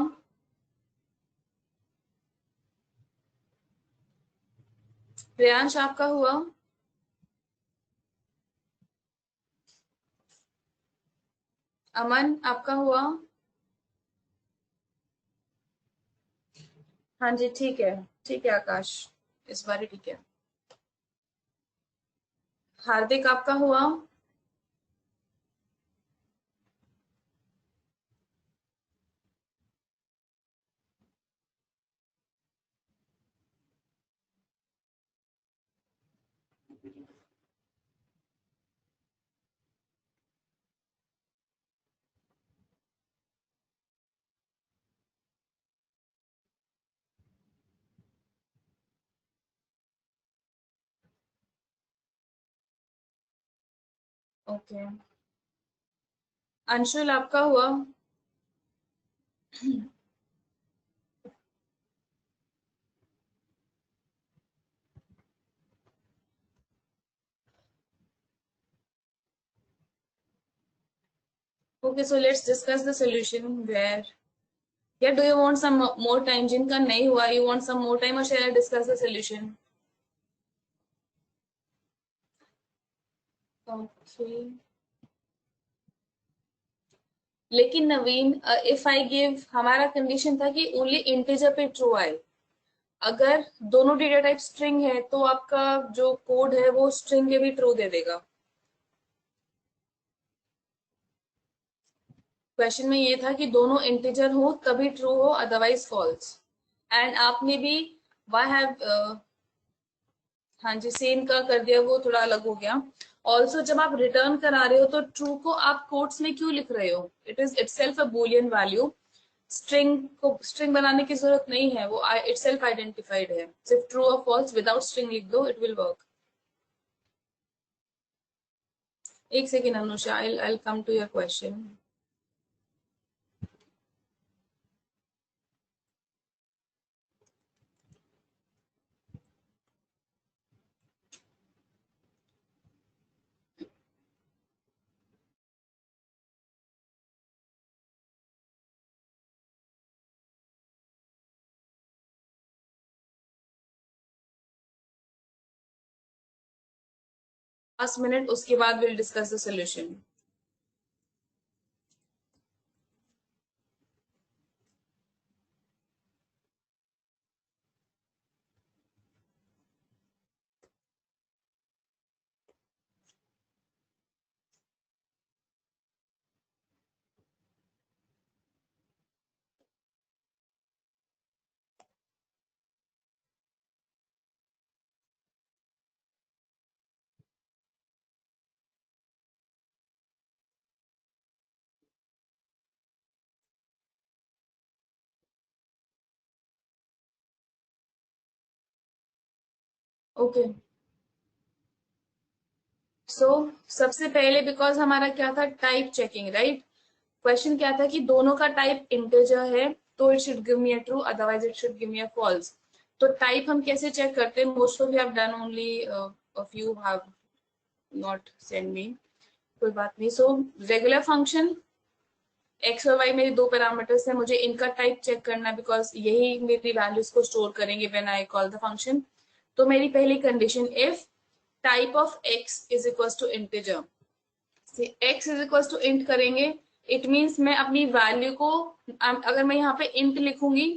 [SPEAKER 1] प्रियांश आपका हुआ? अमन आपका हुआ? हाँ जी ठीक है. ठीक है आकाश, इस बार ठीक है. हार्दिक आपका हुआ? ओके, अंशुल आपका हुआ? Okay, so let's discuss the solution. Where, yeah, do you want some more time? जिनका नहीं हुआ, you want some more time, or shall I discuss the solution? Okay. लेकिन नवीन, इफ आई गिव, हमारा कंडीशन था कि only integer पे true आए। अगर दोनों डेटा टाइप स्ट्रिंग है तो आपका जो कोड है वो स्ट्रिंग के भी ट्रू दे देगा। क्वेश्चन में ये था कि दोनों इंटीजर हो तभी ट्रू हो, अदरवाइज फॉल्स। एंड आपने भी वाई हैव, हाँ जी, सेम का कर दिया, वो थोड़ा अलग हो गया। ऑल्सो जब आप रिटर्न करा रहे हो तो ट्रू को आप कोट्स में क्यों लिख रहे हो? It is itself a Boolean value. String को स्ट्रिंग बनाने की जरूरत नहीं है, वो इटसेल्फ आइडेंटिफाइड है। सिर्फ ट्रू और फॉल्स विदाउट स्ट्रिंग लिख दो, इट विल वर्क। एक second Anusha, I come to your question. Last minute, उसके बाद will discuss the solution. Okay, so सबसे पहले बिकॉज हमारा क्या था, टाइप चेकिंग, राइट? क्वेश्चन क्या था कि दोनों का टाइप इंटीजर है तो it should give me a true, otherwise it should give me a false. तो टाइप हम कैसे चेक करते हैं? Most of you have done, only a few have not send me, कोई बात नहीं। सो रेगुलर फंक्शन एक्स और y मेरे दो पैरामीटर्स हैं, मुझे इनका टाइप चेक करना है बिकॉज यही मेरी वैल्यूज को स्टोर करेंगे when I call the function. तो मेरी पहली condition, if type of x is equal to integer, x is equal to int करेंगे, इट मीन्स मैं अपनी वैल्यू को, अगर मैं यहाँ पे इंट लिखूंगी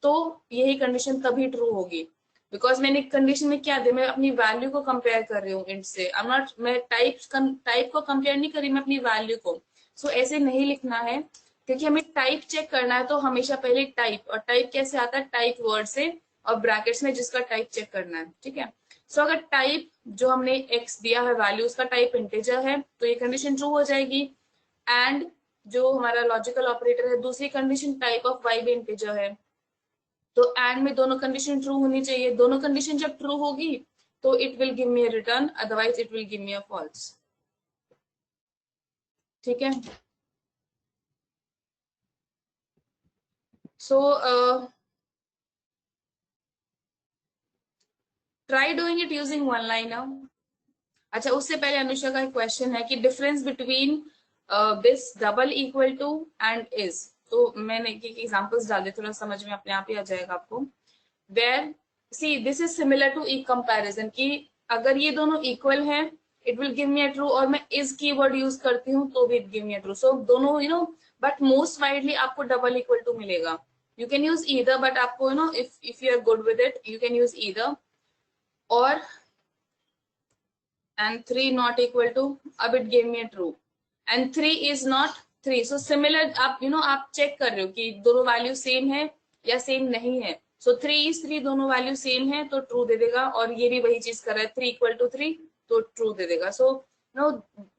[SPEAKER 1] तो यही कंडीशन तभी ट्रू होगी। बिकॉज मैंने कंडीशन में क्या दिया, मैं अपनी वैल्यू को कंपेयर कर रही हूँ इंट से। आई एम नॉट, मैं टाइप को कंपेयर नहीं कर रही, मैं अपनी वैल्यू को। सो ऐसे नहीं लिखना है, क्योंकि हमें टाइप चेक करना है तो हमेशा पहले टाइप, और टाइप कैसे आता है? टाइप वर्ड से, और ब्रैकेट्स में जिसका टाइप चेक करना है, ठीक है। सो अगर टाइप जो हमने एक्स दिया है वैल्यू, उसका टाइप इंटीजर है तो ये कंडीशन ट्रू हो जाएगी। एंड जो हमारा लॉजिकल ऑपरेटर है, दूसरी कंडीशन टाइप ऑफ वाई भी इंटीजर है, तो एंड में दोनों कंडीशन ट्रू होनी चाहिए। दोनों कंडीशन जब ट्रू होगी तो it will give me a return, otherwise it will give me a false, ठीक है। So try doing it using one liner. अच्छा, उससे पहले अनुषा का एक क्वेश्चन है कि difference between this double equal to and is. तो मैंने एग्जांपल्स डाल दे, थोड़ा समझ में अपने आप ही आ जाएगा आपको। Where see this is similar to the comparison, कि अगर ये दोनों इक्वल हैं it will give me a true, और मैं इज कीवर्ड यूज करती हूँ तो भी it give me a true. So दोनों बट मोस्ट वाइडली आपको डबल इक्वल टू मिलेगा। You can use either, but आपको if you are good with it you can use either. और and 3 not equal to, अब it gave me a true, and 3 is not 3। so similar, आप आप check कर रहे हो कि दोनों वैल्यू सेम है या सेम नहीं है। so 3 is 3, दोनों वैल्यू सेम है तो ट्रू दे देगा, और ये भी वही चीज कर रहा है, 3 इक्वल टू 3 तो ट्रू दे देगा। So no,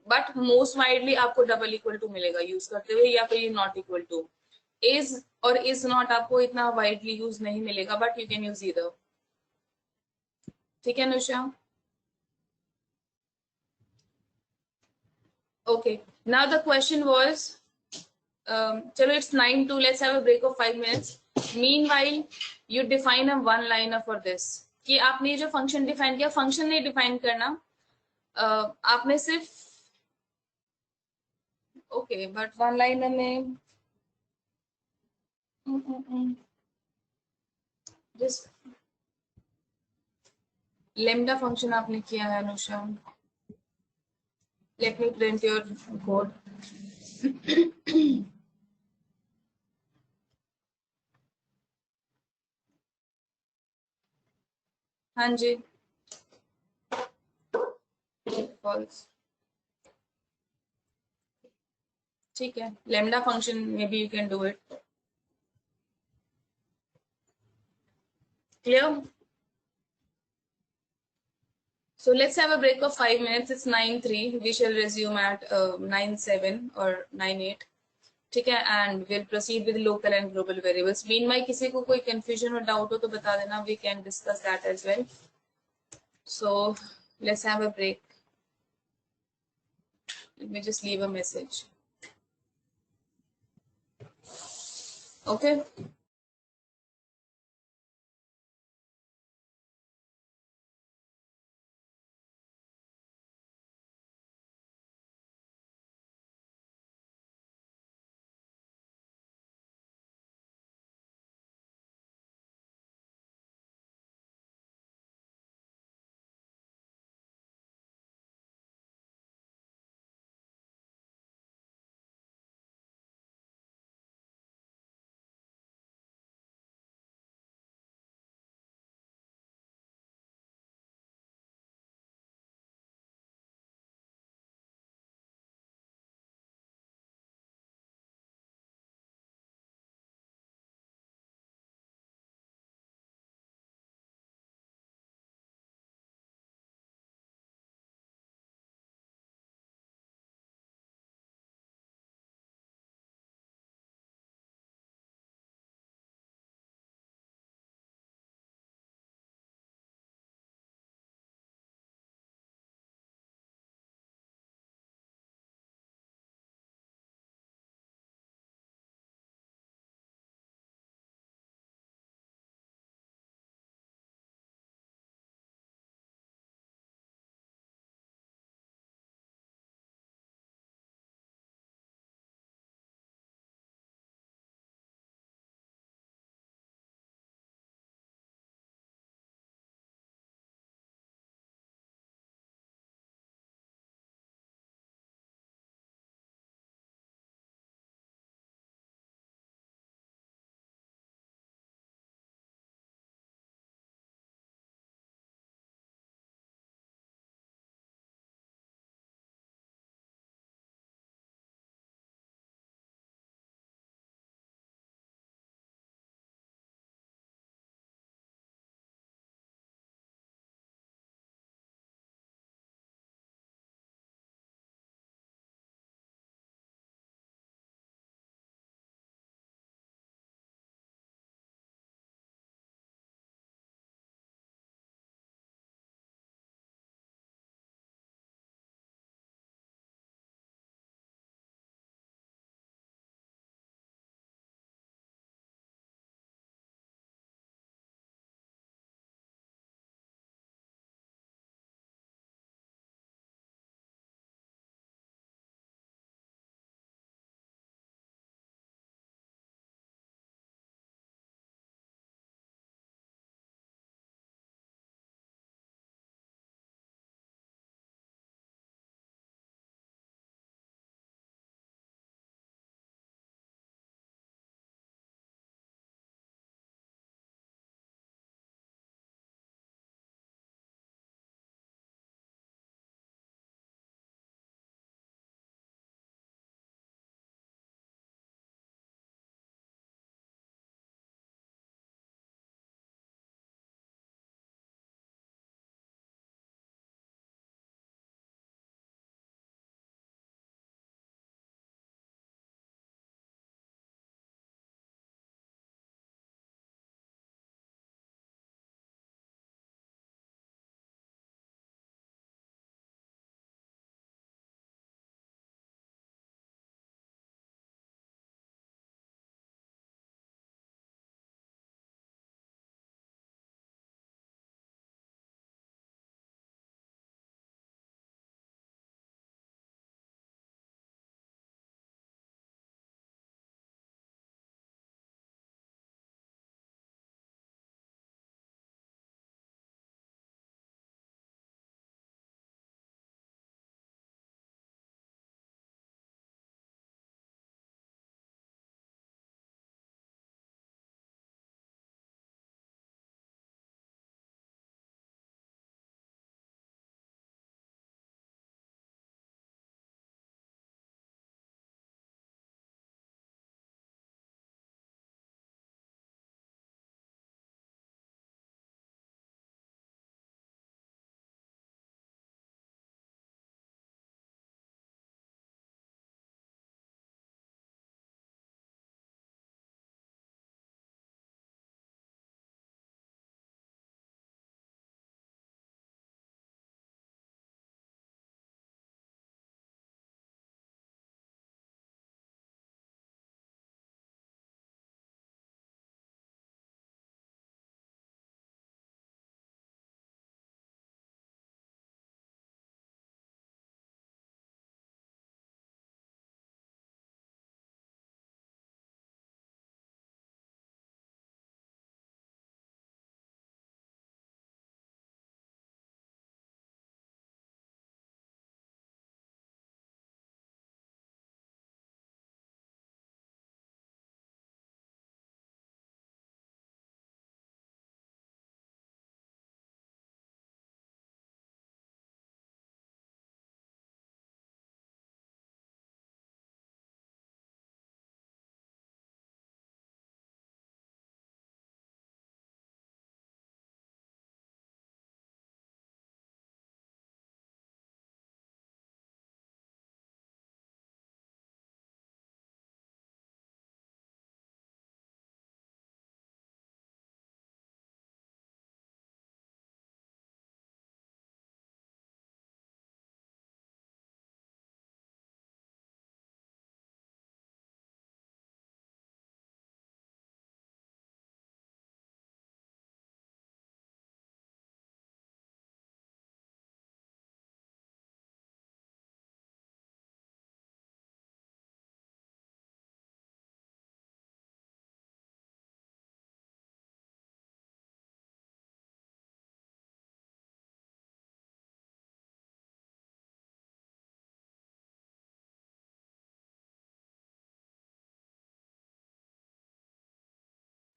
[SPEAKER 1] but most widely आपको डबल इक्वल टू मिलेगा यूज करते हुए, या फिर ये नॉट इक्वल टू। इज और इज नॉट आपको इतना वाइडली यूज नहीं मिलेगा, but you can use either, ठीक है Anusha? Okay. Now the question was, chalo, it's 9:02. Let's have a break of 5 minutes. Meanwhile, you define a one-liner for this. कि आपने जो function define किया, function नहीं define करना. आपने सिर्फ okay, but one-liner में just lambda function आपने किया है Anusha. Let me print your code. हाँ जी. False. ठीक है. Lambda function, maybe you can do it. Clear? So let's have a break of 5 minutes. It's 9:03. We shall resume at 9:07 or 9:08. ठीक है, and we'll proceed with local and global variables. Meanwhile, किसी को कोई confusion or doubt हो तो बता देना. We can discuss that as well. So let's have a break. Let me just leave a message. Okay.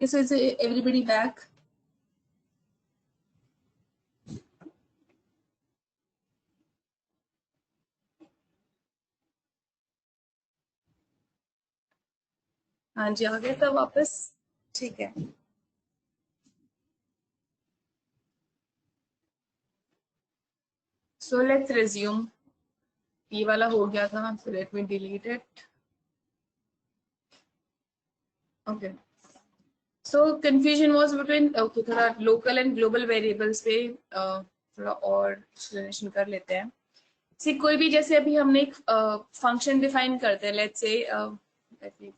[SPEAKER 1] Okay, so is everybody back? हाँ जी, आ गए सब वापस? ठीक है। So let's resume. ये वाला हो गया था, so let me delete it. Okay. So confusion was between okay, थोड़ा local and global variables पे थोड़ा और explanation कर लेते हैं। See, कोई भी जैसे अभी हमने एक फंक्शन डिफाइन करते हैं, let's say let me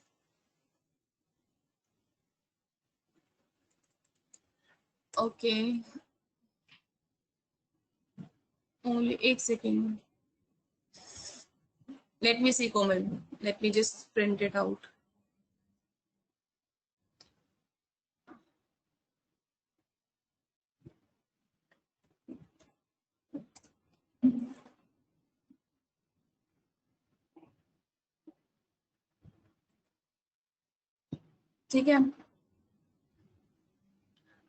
[SPEAKER 1] okay, only एक second. Let me see, Komal. Let me just print it out. ठीक है,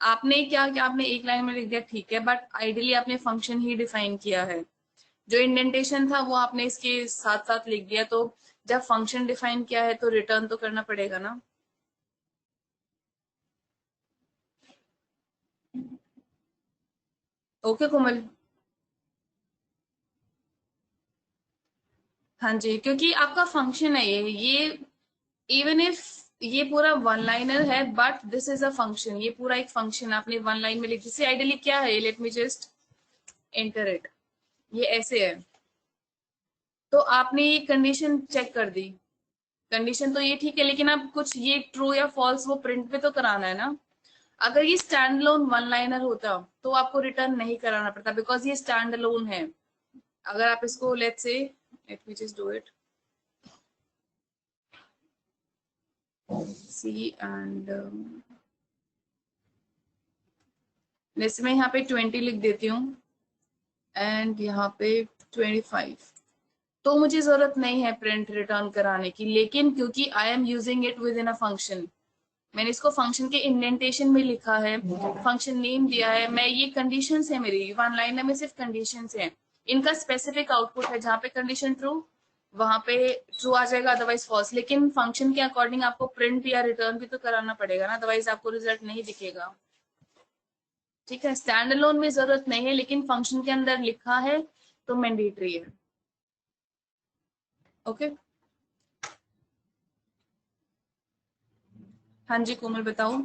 [SPEAKER 1] आपने क्या किया, आपने एक लाइन में लिख दिया, ठीक है, बट आइडियली आपने फंक्शन ही डिफाइन किया है। जो इंडेंटेशन था वो आपने इसके साथ साथ लिख दिया, तो जब फंक्शन डिफाइन किया है तो रिटर्न तो करना पड़ेगा ना। ओके कोमल? हाँ जी, क्योंकि आपका फंक्शन है ये इवन इफ ये पूरा वन लाइनर है, but this is a function, ये पूरा एक फंक्शन आपने वन लाइन में लिख दिया। आइडियली क्या है, let me just enter it, ये ऐसे है, तो आपने ये कंडीशन चेक कर दी। कंडीशन तो ये ठीक है, लेकिन अब कुछ ये ट्रू या फॉल्स वो प्रिंट पे तो कराना है ना। अगर ये स्टैंड अलोन वन लाइनर होता तो आपको रिटर्न नहीं कराना पड़ता, बिकॉज ये स्टैंड अलोन है। अगर आप इसको let's say let me just do it see and जैसे मैं यहाँ पे 20 लिख देती हूँ एंड यहाँ पे 25, तो मुझे जरूरत नहीं है प्रिंट रिटर्न कराने की, लेकिन क्योंकि I am using it with in a function, मैंने इसको फंक्शन के इंडेंटेशन में लिखा है, फंक्शन नेम दिया है, मैं ये कंडीशंस है मेरी वन लाइनर में, सिर्फ कंडीशंस है, इनका स्पेसिफिक आउटपुट है, जहाँ पे कंडीशन ट्रू वहां पे ट्रू आ जाएगा, अदरवाइज फॉल्स। लेकिन फंक्शन के अकॉर्डिंग आपको प्रिंट या रिटर्न भी तो कराना पड़ेगा ना, अदरवाइज आपको रिजल्ट नहीं दिखेगा। ठीक है, स्टैंड अलोन में जरूरत नहीं है, लेकिन फंक्शन के अंदर लिखा है तो मैंडेटरी है। ओके, हाँ जी कोमल बताओ।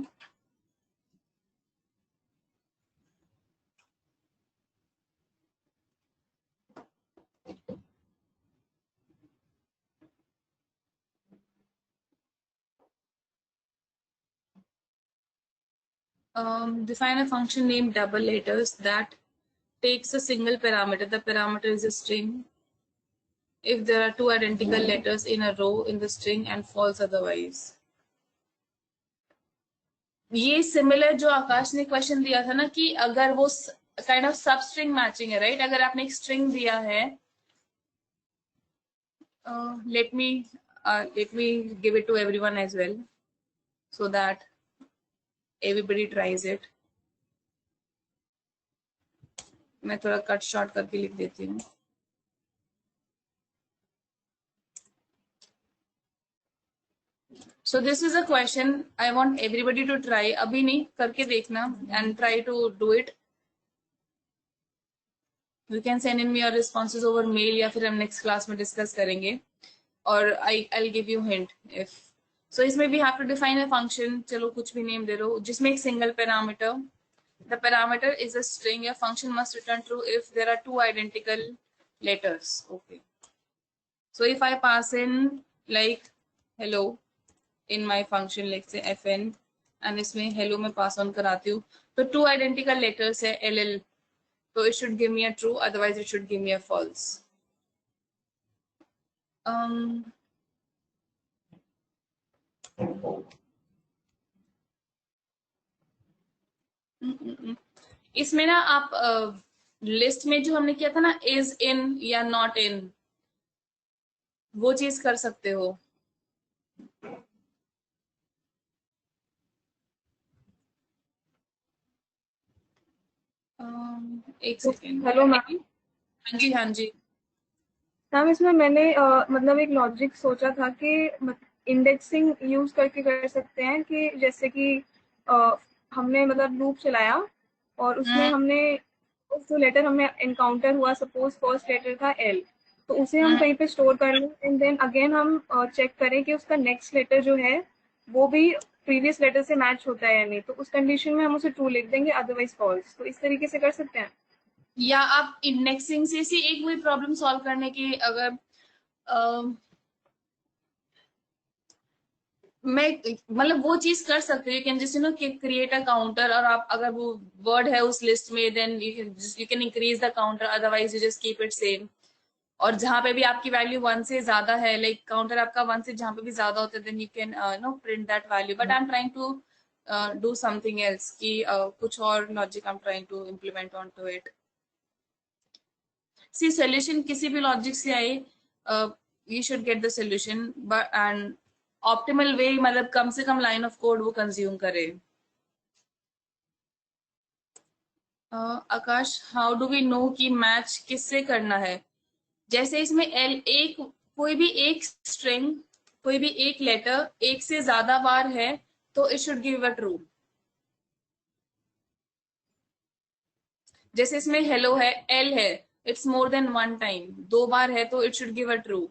[SPEAKER 1] Define a function named double letters that takes a single parameter. The parameter is a string. If there are two identical letters in a row in the string and false otherwise. ये similar जो आकाश ने question दिया था ना, कि अगर वो kind of substring matching है, राइट? अगर आपने एक स्ट्रिंग दिया है, let me give it to everyone as well so that everybody tries it. मैं थोड़ा कट शॉर्ट करके लिख देती हूँ। So this is a question I want everybody to try. अभी नहीं, करके देखना and try to do it. You can send in me your responses over mail या फिर हम next class में discuss करेंगे, और I'll give you hint if. So इसमें we have to define a function, चलो कुछ भी name दे दो, जिसमें एक single parameter. The parameter is a string. A function must return true if there are two identical letters. Okay. So if I pass in like hello in my function, like say fn, and इसमें hello में pass on कराती हूँ, तो two identical letters है ll, so it should give me a true, otherwise it should give me a false. इसमें ना आप list में जो हमने किया था ना, इज इन या नॉट इन, वो चीज कर सकते हो। एक सेकेंड।
[SPEAKER 2] Hello ma'am.
[SPEAKER 1] हाँ जी, हाँ जी।
[SPEAKER 2] मैम इसमें मैंने मतलब एक लॉजिक सोचा था कि इंडेक्सिंग यूज करके कर सकते हैं कि जैसे कि हमने मतलब लूप चलाया और उसमें हमने जो लेटर हमें एनकाउंटर हुआ, सपोज फर्स्ट लेटर था एल, तो उसे हम कहीं पे स्टोर कर लें एंड देन अगेन हम चेक करें कि उसका नेक्स्ट लेटर जो है वो भी प्रीवियस लेटर से मैच होता है या नहीं, तो उस कंडीशन में हम उसे ट्रू लिख देंगे, अदरवाइज फॉल्स। तो इस तरीके से कर सकते हैं।
[SPEAKER 1] या आप इंडेक्सिंग से एक वही प्रॉब्लम सॉल्व करने की, अगर मैं मतलब वो चीज कर सकते हो, you can just create a counter, और आप अगर वो वर्ड है उस लिस्ट में then you can increase the counter, otherwise you just keep it same. और जहां पे भी आपकी वैल्यू 1 से ज्यादा है, लाइक काउंटर आपका 1 से जहां पे भी ज्यादा होता है, then you can print that value. But I am trying to do something else कि कुछ और logic I am trying to implement on to it. See solution किसी भी लॉजिक से आए, you should get the solution but and optimal way, मतलब कम से कम लाइन ऑफ कोड वो कंज्यूम करे। Akash, how do we know कि मैच किससे करना है? जैसे इसमें एल एक, कोई भी एक स्ट्रिंग, कोई भी एक लेटर एक से ज्यादा बार है तो it should give a true. जैसे इसमें हेलो है, एल है, इट्स मोर देन 1 टाइम, 2 बार है तो it should give a true.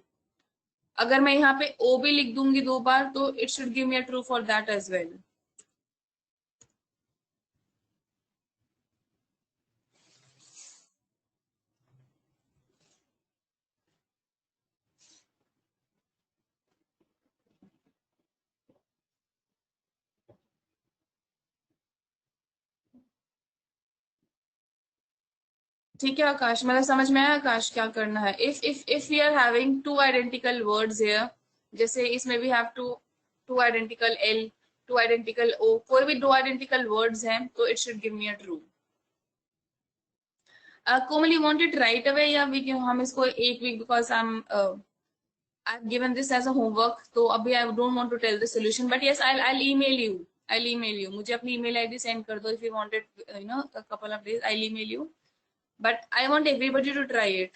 [SPEAKER 1] अगर मैं यहाँ पे ओ भी लिख दूंगी 2 बार तो it should give me a true for that as well. ठीक है आकाश, मतलब समझ में आया आकाश क्या करना है? If we are having 2 identical words here, जैसे इसमें we have two identical L, 2 identical O, कोई भी 2 आइडेंटिकल वर्ड्स हैं तो it should give me a true. Komal, you want it right away या हम इसको एक week, because I've given this as a homework, तो अभी I don't want to tell the solution, but yes, I'll email you. I'll email you. मुझे अपनी email ID send कर दो if you want it, a couple of days. I'll email you. But I want everybody to try it.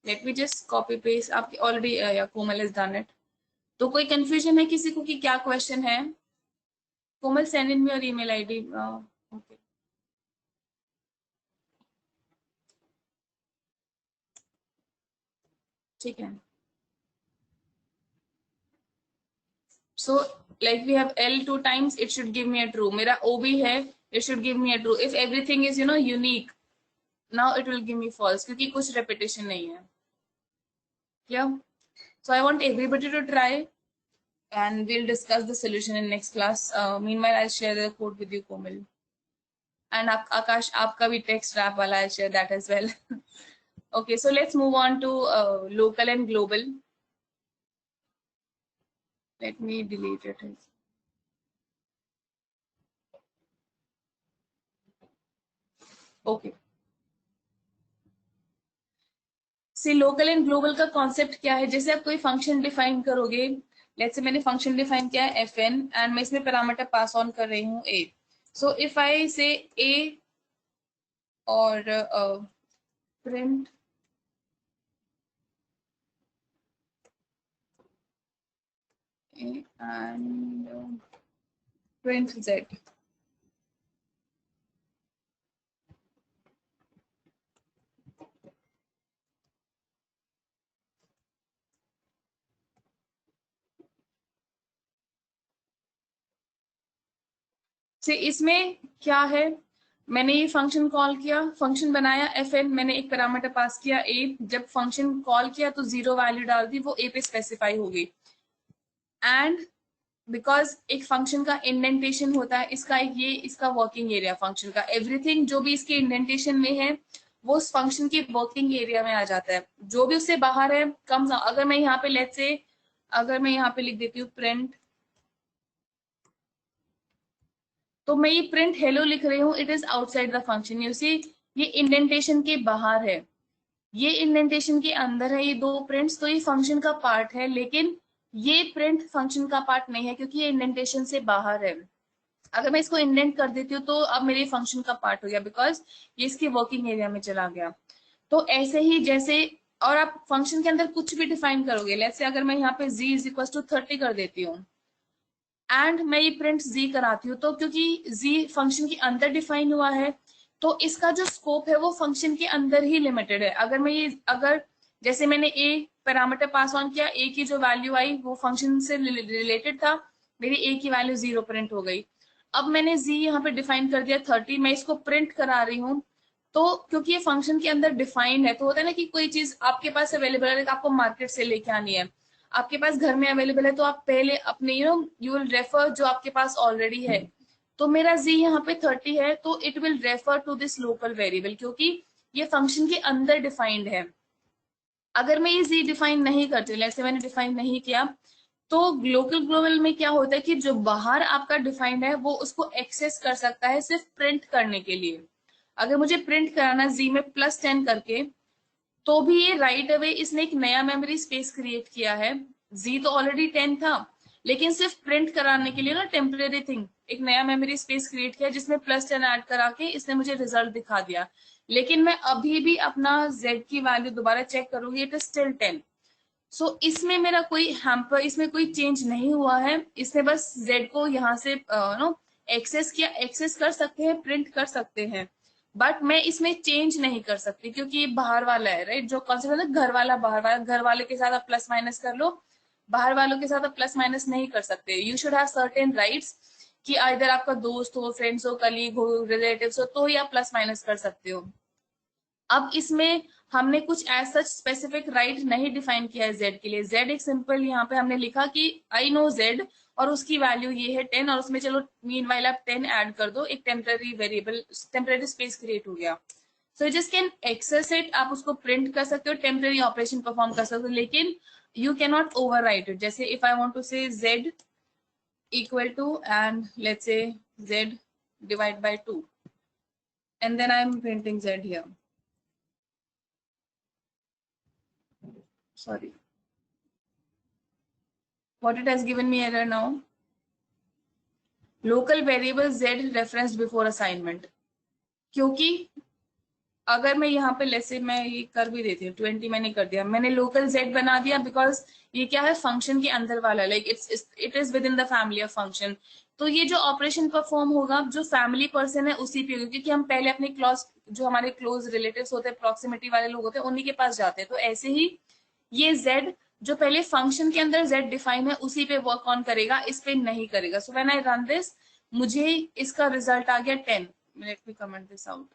[SPEAKER 1] Let me just copy paste. आपकी already yeah, Komal has done it. तो कोई confusion है किसी को कि क्या question है? Komal, send in me your email ID. Okay. ठीक है. So like we have L 2 times, it should give me a true. मेरा O भी है, it should give me a true. If everything is unique, now it will give me false क्योंकि कुछ repetition नहीं है. Yeah. So I want everybody to try, and we'll discuss the solution in next class. Meanwhile, I'll share the code with you, Komal. And Akash, आपका भी text wrap वाला, I'll share that as well. Okay, so let's move on to local and global. Let me delete it. Okay. See local and global का concept क्या है? जैसे आप कोई function define करोगे, लेट्स से मैंने फंक्शन डिफाइन किया है fn एंड मैं इसमें पैरामीटर पास ऑन कर रही हूँ a. सो इफ आई से a और प्रिंट एंड प्रिंट z, से इसमें क्या है? मैंने ये फंक्शन कॉल किया, फंक्शन बनाया fn, मैंने एक पैरामीटर पास किया a, जब फंक्शन कॉल किया तो 0 वैल्यू डाल दी, वो a पे स्पेसिफाई हो गई। एंड बिकॉज एक फंक्शन का इंडेंटेशन होता है, इसका वर्किंग एरिया फंक्शन का, एवरीथिंग जो भी इसके इंडेंटेशन में है वो उस फंक्शन के वर्किंग एरिया में आ जाता है। जो भी उससे बाहर है कम, अगर मैं यहाँ पे लेट्स से, अगर मैं यहाँ पे लिख देती हूँ प्रिंट, तो मैं ये प्रिंट हेलो लिख रही हूँ, it is outside the function. You see, ये इंडेंटेशन के बाहर है, ये इंडेंटेशन के अंदर है, ये 2 प्रिंट्स, तो ये फंक्शन का पार्ट है, लेकिन ये प्रिंट फंक्शन का पार्ट नहीं है क्योंकि ये इंडेंटेशन से बाहर है। अगर मैं इसको इंडेंट कर देती हूँ तो अब मेरे फंक्शन का पार्ट हो गया, बिकॉज ये इसके वर्किंग एरिया में चला गया। तो ऐसे ही जैसे, और आप फंक्शन के अंदर कुछ भी डिफाइन करोगे, लेट्स से अगर मैं यहाँ पे z इज इक्वल टू 30 कर देती हूँ एंड मैं ये प्रिंट z कराती हूँ, तो क्योंकि z फंक्शन के अंदर डिफाइन हुआ है तो इसका जो स्कोप है वो फंक्शन के अंदर ही लिमिटेड है। अगर मैं ये, अगर जैसे मैंने a पैरामीटर पास ऑन किया, a की जो वैल्यू आई वो फंक्शन से रिलेटेड था, मेरी a की वैल्यू 0 प्रिंट हो गई। अब मैंने z यहाँ पे डिफाइन कर दिया 30, मैं इसको प्रिंट करा रही हूँ, तो क्योंकि ये फंक्शन के अंदर डिफाइंड है, तो होता है ना कि कोई चीज आपके पास अवेलेबल है, आपको मार्केट से लेके आनी है, आपके पास घर में अवेलेबल है, तो आप पहले अपने यू विल रेफर जो आपके पास ऑलरेडी है। तो मेरा z यहाँ पे 30 है, तो it will refer to this local variable, क्योंकि ये फंक्शन के अंदर डिफाइंड है। अगर मैं ये z डिफाइन नहीं करती, जैसे मैंने डिफाइन नहीं किया, तो लोकल ग्लोबल में क्या होता है कि जो बाहर आपका डिफाइंड है वो उसको एक्सेस कर सकता है सिर्फ प्रिंट करने के लिए। अगर मुझे प्रिंट कराना z में +10 करके, तो भी ये राइट अवे इसने एक नया मेमोरी स्पेस क्रिएट किया है। z तो ऑलरेडी 10 था, लेकिन सिर्फ प्रिंट कराने के लिए ना टेम्परेरी थिंग एक नया मेमोरी स्पेस क्रिएट किया जिसमें +10 ऐड करा के इसने मुझे रिजल्ट दिखा दिया। लेकिन मैं अभी भी अपना z की वैल्यू दोबारा चेक करूंगी, इट इज स्टिल 10। सो इसमें मेरा कोई हैम्पर, इसमें कोई चेंज नहीं हुआ है, इसने बस z को यहाँ से एक्सेस किया, एक्सेस कर सकते हैं, प्रिंट कर सकते हैं, बट मैं इसमें चेंज नहीं कर सकती क्योंकि ये बाहर वाला है, राइट। जो कॉन्सेप्ट है घर वाला बाहर वाला, घर वाले के साथ आप प्लस माइनस कर लो, बाहर वालों के साथ आप प्लस माइनस नहीं कर सकते। You should have certain rights कि इधर आपका दोस्त हो, फ्रेंड्स हो, कलीग हो, रिलेटिव्स हो, तो ही आप प्लस माइनस कर सकते हो। अब इसमें हमने कुछ एज सच स्पेसिफिक राइट नहीं डिफाइन किया है z के लिए। z एक सिंपल यहाँ पे हमने लिखा कि आई नो z और उसकी वैल्यू ये है 10, और उसमें चलो मीनवाइल आप 10 ऐड कर दो, एक temporary variable, temporary space create हो गया। So just can access it, आप उसको प्रिंट कर सकते हो, टेम्पररी ऑपरेशन परफॉर्म कर सकते हो, लेकिन you can not overwrite it. जैसे if I want to say z equal to and let's say z divide by 2 and then I am printing z here, sorry, what it has given me error now, local variable z referenced before assignment। क्योंकि अगर मैं यहाँ पे लेसे मैं ये कर भी देती हूँ 20 मैंने कर दिया, मैंने लोकल z बना दिया बिकॉज ये क्या है फंक्शन के अंदर वाला, like it is with in the family of function. तो ये जो ऑपरेशन परफॉर्म होगा जो फैमिली पर्सन है उसी पे, क्योंकि हम पहले अपने क्लोज जो हमारे क्लोज रिलेटिव्स होते हैं, प्रॉक्सिमिटी वाले लोग होते हैं, उन्हीं के पास जाते हैं। तो ऐसे ही ये z जो पहले फंक्शन के अंदर z डिफाइन है उसी पे वर्क ऑन करेगा, इस पे नहीं करेगा। So when I run this मुझे इसका रिजल्ट आ गया 10, let me comment this out,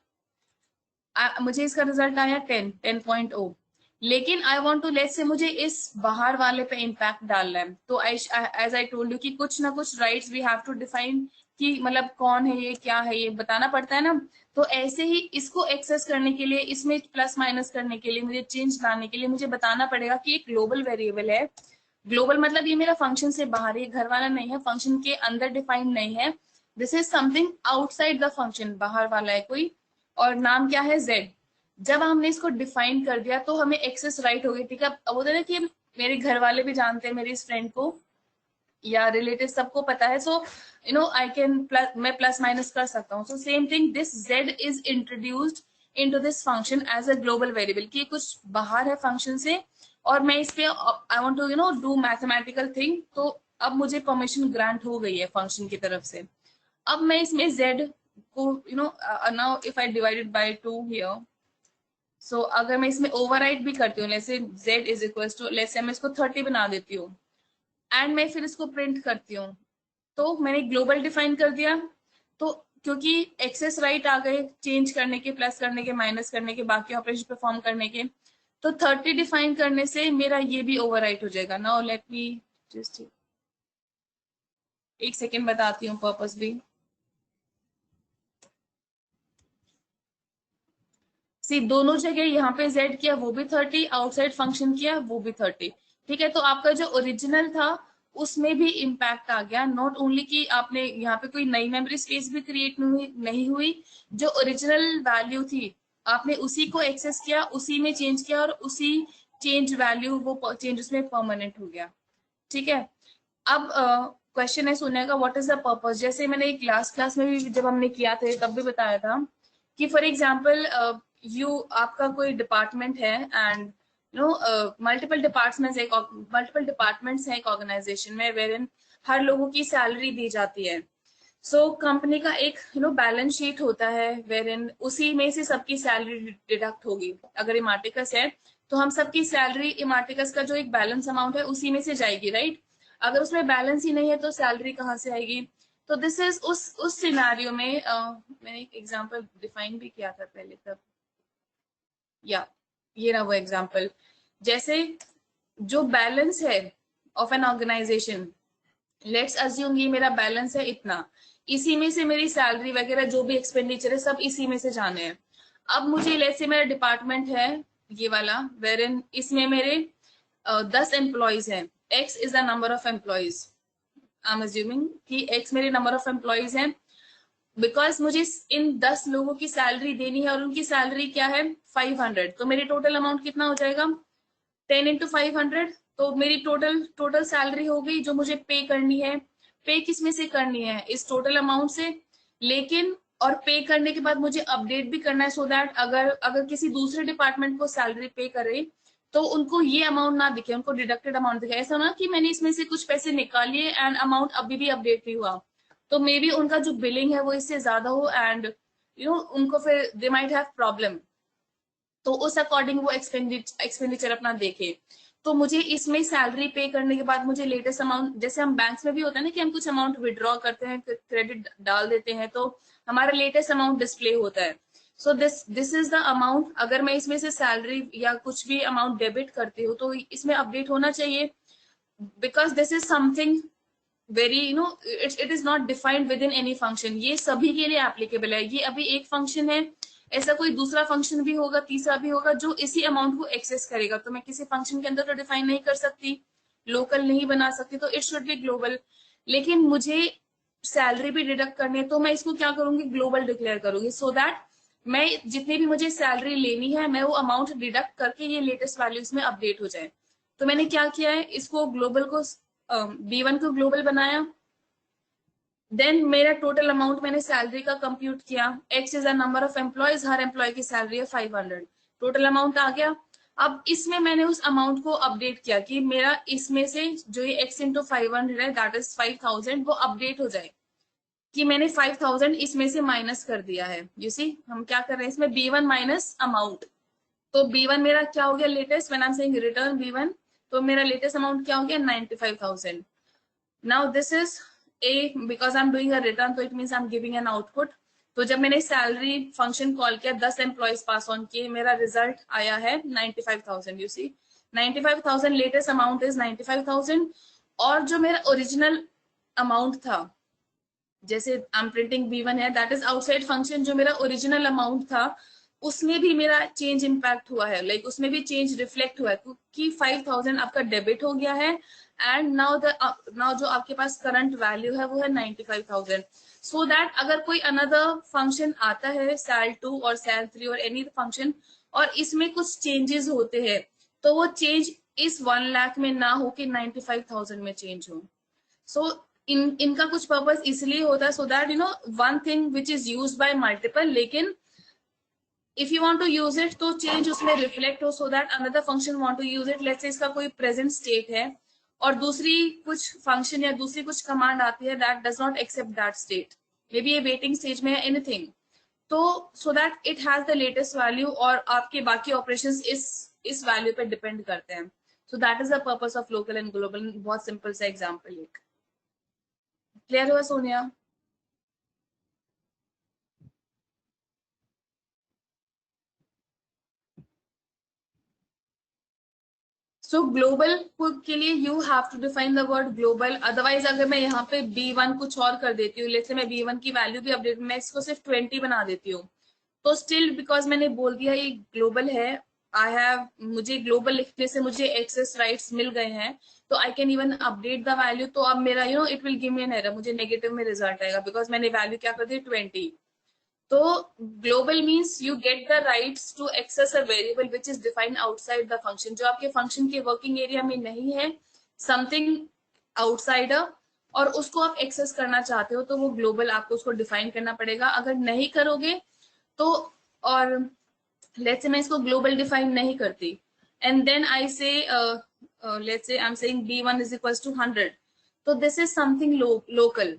[SPEAKER 1] मुझे इसका रिजल्ट आया 10.0, लेकिन आई वांट टू लेट्स से मुझे इस बाहर वाले पे इम्पैक्ट डालना है। तो एज आई टोल्ड यू कि कुछ ना कुछ rights we have to define कि मतलब कौन है ये, क्या है ये बताना पड़ता है ना। तो ऐसे ही इसको एक्सेस करने के लिए, इसमें प्लस माइनस करने के लिए, मुझे चेंज लाने के लिए मुझे बताना पड़ेगा कि एक ग्लोबल वेरिएबल है। ग्लोबल मतलब ये मेरा फंक्शन से बाहर है, घर वाला नहीं है, फंक्शन के अंदर डिफाइंड नहीं है, this is something outside the function, बाहर वाला है कोई, और नाम क्या है z। जब हमने इसको डिफाइन कर दिया तो हमें एक्सेस राइट हो गई, ठीक है। अब होता है ना कि मेरे घर वाले भी जानते हैं मेरी इस फ्रेंड को या रिलेटिव, सबको पता है, so you know I can मैं प्लस माइनस कर सकता हूँ। So same thing this z is introduced into this function as a global variable, कि कुछ बाहर है फंक्शन से और मैं इस पे I want to do mathematical thing, तो अब मुझे परमिशन ग्रांट हो गई है फंक्शन की तरफ से। अब मैं इसमें z को now if I divided by 2 here, so अगर मैं इसमें ओवरराइट भी करती हूँ, जैसे z इज इक्वल टू, जैसे मैं इसको 30 बना देती हूँ एंड मैं फिर इसको प्रिंट करती हूँ, तो मैंने ग्लोबल डिफाइन कर दिया। तो क्योंकि एक्सेस राइट आ गए चेंज करने के, प्लस करने के, माइनस करने के, बाकी ऑपरेशन परफॉर्म करने के, तो 30 डिफाइन करने से मेरा ये भी ओवरराइट हो जाएगा। नाउ लेट मी जस्ट एक सेकेंड बताती हूँ पर्पस भी। सी दोनों जगह यहाँ पे z किया वो भी 30, आउटसाइड फंक्शन किया वो भी 30, ठीक है। तो आपका जो ओरिजिनल था उसमें भी इम्पैक्ट आ गया, नॉट ओनली कि आपने यहाँ पे कोई नई मेमोरी स्पेस भी क्रिएट नहीं हुई, जो ओरिजिनल वैल्यू थी आपने उसी को एक्सेस किया, उसी में चेंज किया और उसी चेंज वैल्यू वो चेंज उसमें परमानेंट हो गया, ठीक है। अब क्वेश्चन है सोनिया का, व्हाट इज द पर्पस। जैसे मैंने क्लास में भी जब हमने किया था तब भी बताया था कि फॉर एग्जांपल आपका कोई डिपार्टमेंट है एंड मल्टीपल डिपार्टमेंट्स हैं एक ऑर्गेनाइजेशन में, वेरिन हर लोगों की सैलरी दी जाती है। सो कंपनी का एक बैलेंस शीट होता है वेरिन उसी में से सबकी सैलरी डिडक्ट होगी। अगर इमार्टिकस है तो हम सबकी सैलरी इमार्टिकस का जो एक बैलेंस अमाउंट है उसी में से जाएगी, राइट। अगर उसमें बैलेंस ही नहीं है तो सैलरी कहाँ से आएगी। तो दिस इज उस सिनेरियो में मैंने एक एग्जांपल डिफाइन भी किया था पहले तब, या ये रहा वो एग्जांपल। जैसे जो बैलेंस है of an organization, let's assume ये मेरा बैलेंस है इतना, इसी में से मेरी सैलरी वगैरह जो भी एक्सपेंडिचर है सब इसी में से जाने हैं। अब मुझे लेट्स से मेरा डिपार्टमेंट है ये वाला, वेर इन इसमें मेरे 10 एम्प्लॉयज हैं। X is the number of employees, I am assuming कि एक्स मेरे नंबर ऑफ एम्प्लॉयज हैं। बिकॉज मुझे इन 10 लोगों की सैलरी देनी है और उनकी सैलरी क्या है 500, तो मेरी टोटल अमाउंट कितना हो जाएगा 10 इंटू 500। तो मेरी टोटल सैलरी हो गई जो मुझे पे करनी है। पे किस में से करनी है, इस टोटल अमाउंट से। लेकिन और पे करने के बाद मुझे अपडेट भी करना है सो दैट अगर किसी दूसरे डिपार्टमेंट को सैलरी पे करे तो उनको ये अमाउंट ना दिखे, उनको डिडक्टेड अमाउंट दिखे। ऐसा ना कि मैंने इसमें से कुछ पैसे निकालिए एंड अमाउंट अभी भी अपडेट नहीं हुआ, तो मे बी उनका जो बिलिंग है वो इससे ज्यादा हो एंड उनको फिर दे माइट हैव प्रॉब्लम। तो उस अकॉर्डिंग वो एक्सपेंडिचर अपना देखे। तो मुझे इसमें सैलरी पे करने के बाद मुझे लेटेस्ट अमाउंट, जैसे हम बैंक्स में भी होता है ना कि हम कुछ अमाउंट विड्रॉ करते हैं, क्रेडिट डाल देते हैं, तो हमारा लेटेस्ट अमाउंट डिस्प्ले होता है। सो दिस इज द अमाउंट। अगर मैं इसमें से सैलरी या कुछ भी अमाउंट डेबिट करती हूँ तो इसमें अपडेट होना चाहिए, because this is something very it is not defined with in any function. ये सभी के लिए एप्लीकेबल है। ये अभी एक फंक्शन है, ऐसा कोई दूसरा फंक्शन भी होगा, तीसरा भी होगा जो इसी अमाउंट को एक्सेस करेगा। तो मैं किसी फंक्शन के अंदर तो डिफाइन नहीं कर सकती, लोकल नहीं बना सकती, तो इट शुड बी ग्लोबल। लेकिन मुझे सैलरी भी डिडक्ट करनी है तो मैं इसको क्या करूंगी, ग्लोबल डिक्लेयर करूंगी, सो दैट मैं जितनी भी मुझे सैलरी लेनी है मैं वो अमाउंट डिडक्ट करके ये लेटेस्ट वैल्यूज में अपडेट हो जाए। तो मैंने क्या किया है, इसको ग्लोबल को B1 को ग्लोबल बनाया। देन मेरा टोटल अमाउंट मैंने सैलरी का कंप्यूट किया। X is a number of employees, हर एम्प्लॉय की सैलरी है 500, टोटल अमाउंट आ गया। अब इसमें मैंने उस अमाउंट को अपडेट किया कि मेरा इसमें से जो ये x इंटू 500 है दैट इज 5000, वो अपडेट हो जाए कि मैंने 5000 इसमें से माइनस कर दिया है। यू सी हम क्या कर रहे हैं इसमें, B1 माइनस अमाउंट। तो B1 मेरा क्या हो गया latest, when I am saying return B1, तो मेरा लेटेस्ट अमाउंट क्या हो गया 95000। Now this is a, because I'm doing a return तो it means I'm giving an output। तो जब मैंने सैलरी फंक्शन कॉल किया 10 एम्प्लॉयज पास ऑन किए, मेरा रिजल्ट आया है 95000। You see 95000 latest amount is 95000। और जो मेरा ओरिजिनल अमाउंट था, जैसे आई एम प्रिंटिंग B1 है दैट इज आउटसाइड फंक्शन, जो मेरा ओरिजिनल अमाउंट था उसमें भी मेरा चेंज इम्पैक्ट हुआ है, लाइक उसमें भी चेंज रिफ्लेक्ट हुआ है क्योंकि 5000 आपका डेबिट हो गया है एंड नाउ जो आपके पास करंट वैल्यू है वो है 95000। सो दैट अगर कोई अनदर फंक्शन आता है SAL2 और SAL3 और एनी फंक्शन और इसमें कुछ चेंजेस होते हैं तो वो चेंज इस 1 लाख में ना हो कि 95000 में चेंज हो। सो इनका कुछ पर्पस इसलिए होता है so that one thing which is use by multiple, लेकिन if you want to use it तो चेंज उसमें रिफ्लेक्ट हो so that another function want to use it. Let's say इसका कोई प्रेजेंट स्टेट है और दूसरी कुछ फंक्शन या दूसरी कुछ कमांड आती है that does not accept that state, may be ये वेटिंग स्टेज में है एनीथिंग, तो so that it has the latest value और आपके बाकी ऑपरेशंस इस वैल्यू पे डिपेंड करते हैं। So that is the purpose of local and global. बहुत सिंपल सा एग्जांपल एक क्लियर हुआ सोनिया? सो ग्लोबल के लिए you have to define the word global. Otherwise अगर मैं यहाँ पे B1 कुछ और कर देती हूँ, लेट्स से मैं B1 की वैल्यू भी अपडेट, मैं इसको सिर्फ 20 बना देती हूँ, तो स्टिल बिकॉज मैंने बोल दिया ये ग्लोबल है, आई हैव, मुझे ग्लोबल लिखने से मुझे एक्सेस राइट्स मिल गए हैं, तो I can even update the value. तो अब मेरा it will give me an error, मुझे नेगेटिव में रिजल्ट आएगा बिकॉज मैंने वैल्यू क्या कर दी 20। तो global means you get the rights to access a variable which is defined outside the function, जो आपके फंक्शन के वर्किंग एरिया में नहीं है, समथिंग आउटसाइडर और उसको आप एक्सेस करना चाहते हो तो वो ग्लोबल आपको उसको डिफाइन करना पड़ेगा। अगर नहीं करोगे तो, और लेट्स से मैं इसको ग्लोबल डिफाइन नहीं करती and then I say let's say I am saying b1 is equals to 100, तो this is something local.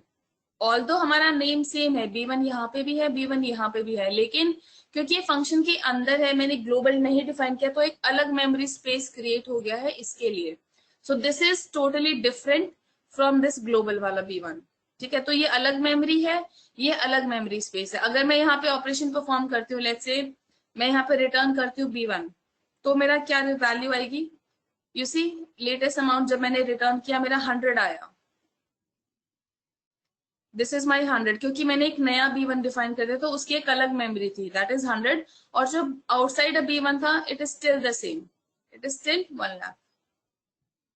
[SPEAKER 1] Although हमारा नेम सेम है, b1 यहाँ पे भी है, b1 यहाँ पे भी है, लेकिन क्योंकि ये फंक्शन के अंदर है, मैंने ग्लोबल नहीं डिफाइन किया, तो एक अलग मेमोरी स्पेस क्रिएट हो गया है इसके लिए। सो this is totally different from this global वाला b1। ठीक है, तो ये अलग मेमोरी है, ये अलग मेमोरी स्पेस है। अगर मैं यहाँ पे ऑपरेशन परफॉर्म करती हूँ, लेट्स से मैं यहाँ पे रिटर्न करती हूँ b1, तो मेरा क्या वैल्यू आएगी? यू सी, लेटेस्ट अमाउंट जब मैंने रिटर्न किया मेरा 100 आया। दिस इज माई 100, क्योंकि मैंने एक नया b1 डिफाइन कर दिया, तो उसकी एक अलग मेमोरी थी, दैट इज 100, और जो आउटसाइड b1 था it is still the same, it is still 1 lakh.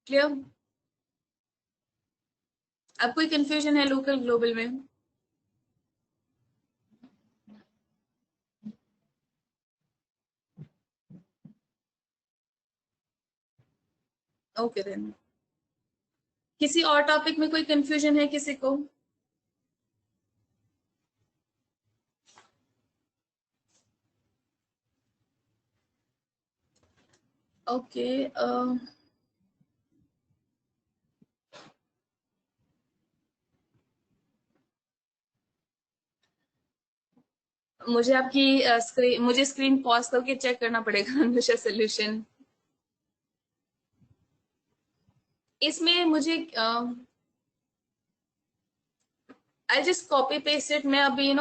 [SPEAKER 1] Clear? अब कोई कंफ्यूजन है लोकल ग्लोबल में? ओके देन, किसी और टॉपिक में कोई कंफ्यूजन है किसी को? ओके, मुझे आपकी मुझे स्क्रीन पॉज करके चेक करना पड़ेगा अनुषा सोल्यूशन। इसमें मुझे I just copy paste it. मैं अभी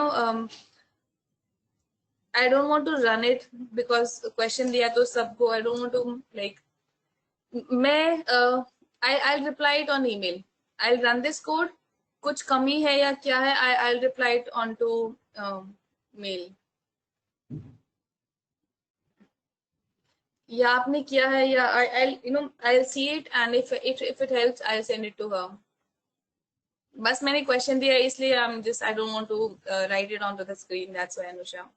[SPEAKER 1] I don't want to run it because question दिया तो सबको, I don't want to like, मैं I'll reply it on email, I'll run this code, कुछ कमी है या क्या है, I'll reply it on to mail, या आपने किया है या I'll see it and if it helps I'll send it to her। बस मैंने क्वेश्चन दिया इसलिए I don't want to write it onto the screen, that's why Anusha.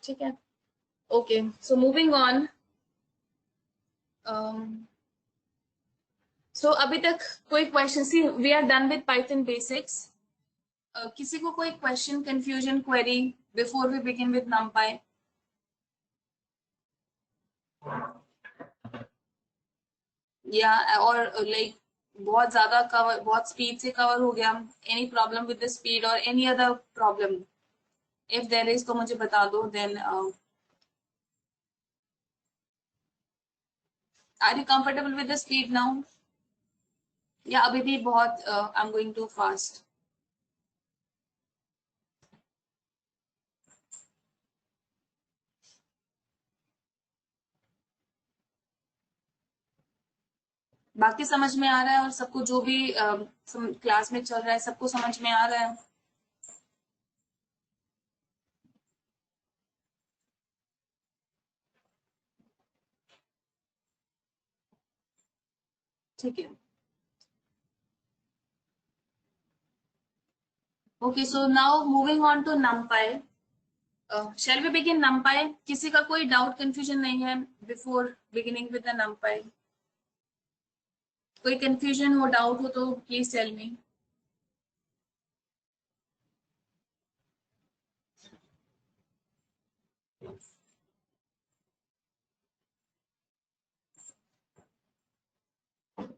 [SPEAKER 1] ठीक है, okay, so moving on. So अभी तक कोई question? See we are done with Python basics. किसी को कोई question, confusion, query before we begin with numpy? या और लाइक बहुत ज्यादा कवर, बहुत स्पीड से कवर हो गया? Any problem with the speed और any other problem? If there is तो मुझे बता दो, then are you comfortable with the speed now, या अभी भी बहुत I am going too fast? बाकी समझ में आ रहा है और सबको जो भी क्लास में चल रहा है सबको समझ में आ रहा है? ठीक है, okay, so now moving on to numpy। Shall we begin numpy? किसी का कोई डाउट, कंफ्यूजन नहीं है before beginning with the numpy? कोई कंफ्यूजन हो, डाउट हो तो please tell me.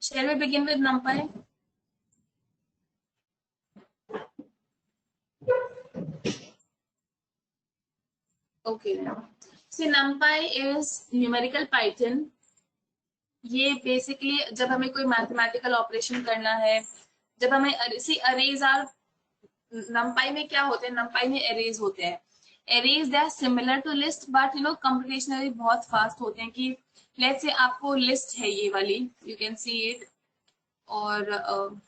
[SPEAKER 1] Shall we begin with numpy? Okay. See, numpy is numerical Python. ये बेसिकली जब हमें कोई मैथमेटिकल ऑपरेशन करना है, जब हमें अरेज आर, numpy में क्या होते हैं? numpy में अरेज होते हैं। Arrays they are similar to list but computationally बहुत फास्ट होते हैं। कि लेट्स से आपको लिस्ट है ये वाली, यू कैन सी इट, और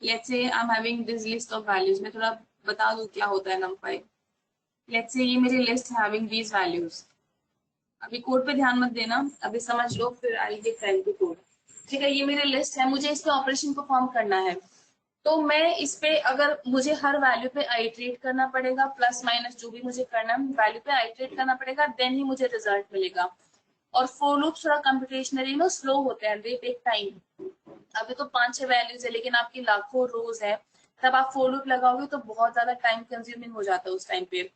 [SPEAKER 1] let's say I'm having this list of values। मैं थोड़ा बता दूं क्या होता है numpy। let's say ये मेरी list having these values। अभी कोड पे ध्यान मत देना, अभी समझ लो, फिर I'll give time to code। ठीक है, ये मेरी लिस्ट है, मुझे इस पे ऑपरेशन परफॉर्म करना है, तो मैं इस पे अगर मुझे हर वैल्यू पे आइटरेट करना पड़ेगा, प्लस माइनस जो भी मुझे करना है वैल्यू पे आइटरेट करना पड़ेगा, देन ही मुझे रिजल्ट मिलेगा। और फोर लूप थोड़ा कंप्यूटेशनली नो स्लो होते हैं, दे टेक टाइम। अभी तो 5-6 वैल्यूज है लेकिन आपकी लाखों रोज है, तब आप फोर लूप लगाओगे तो बहुत ज्यादा टाइम कंज्यूमिंग हो जाता है उस टाइम पे।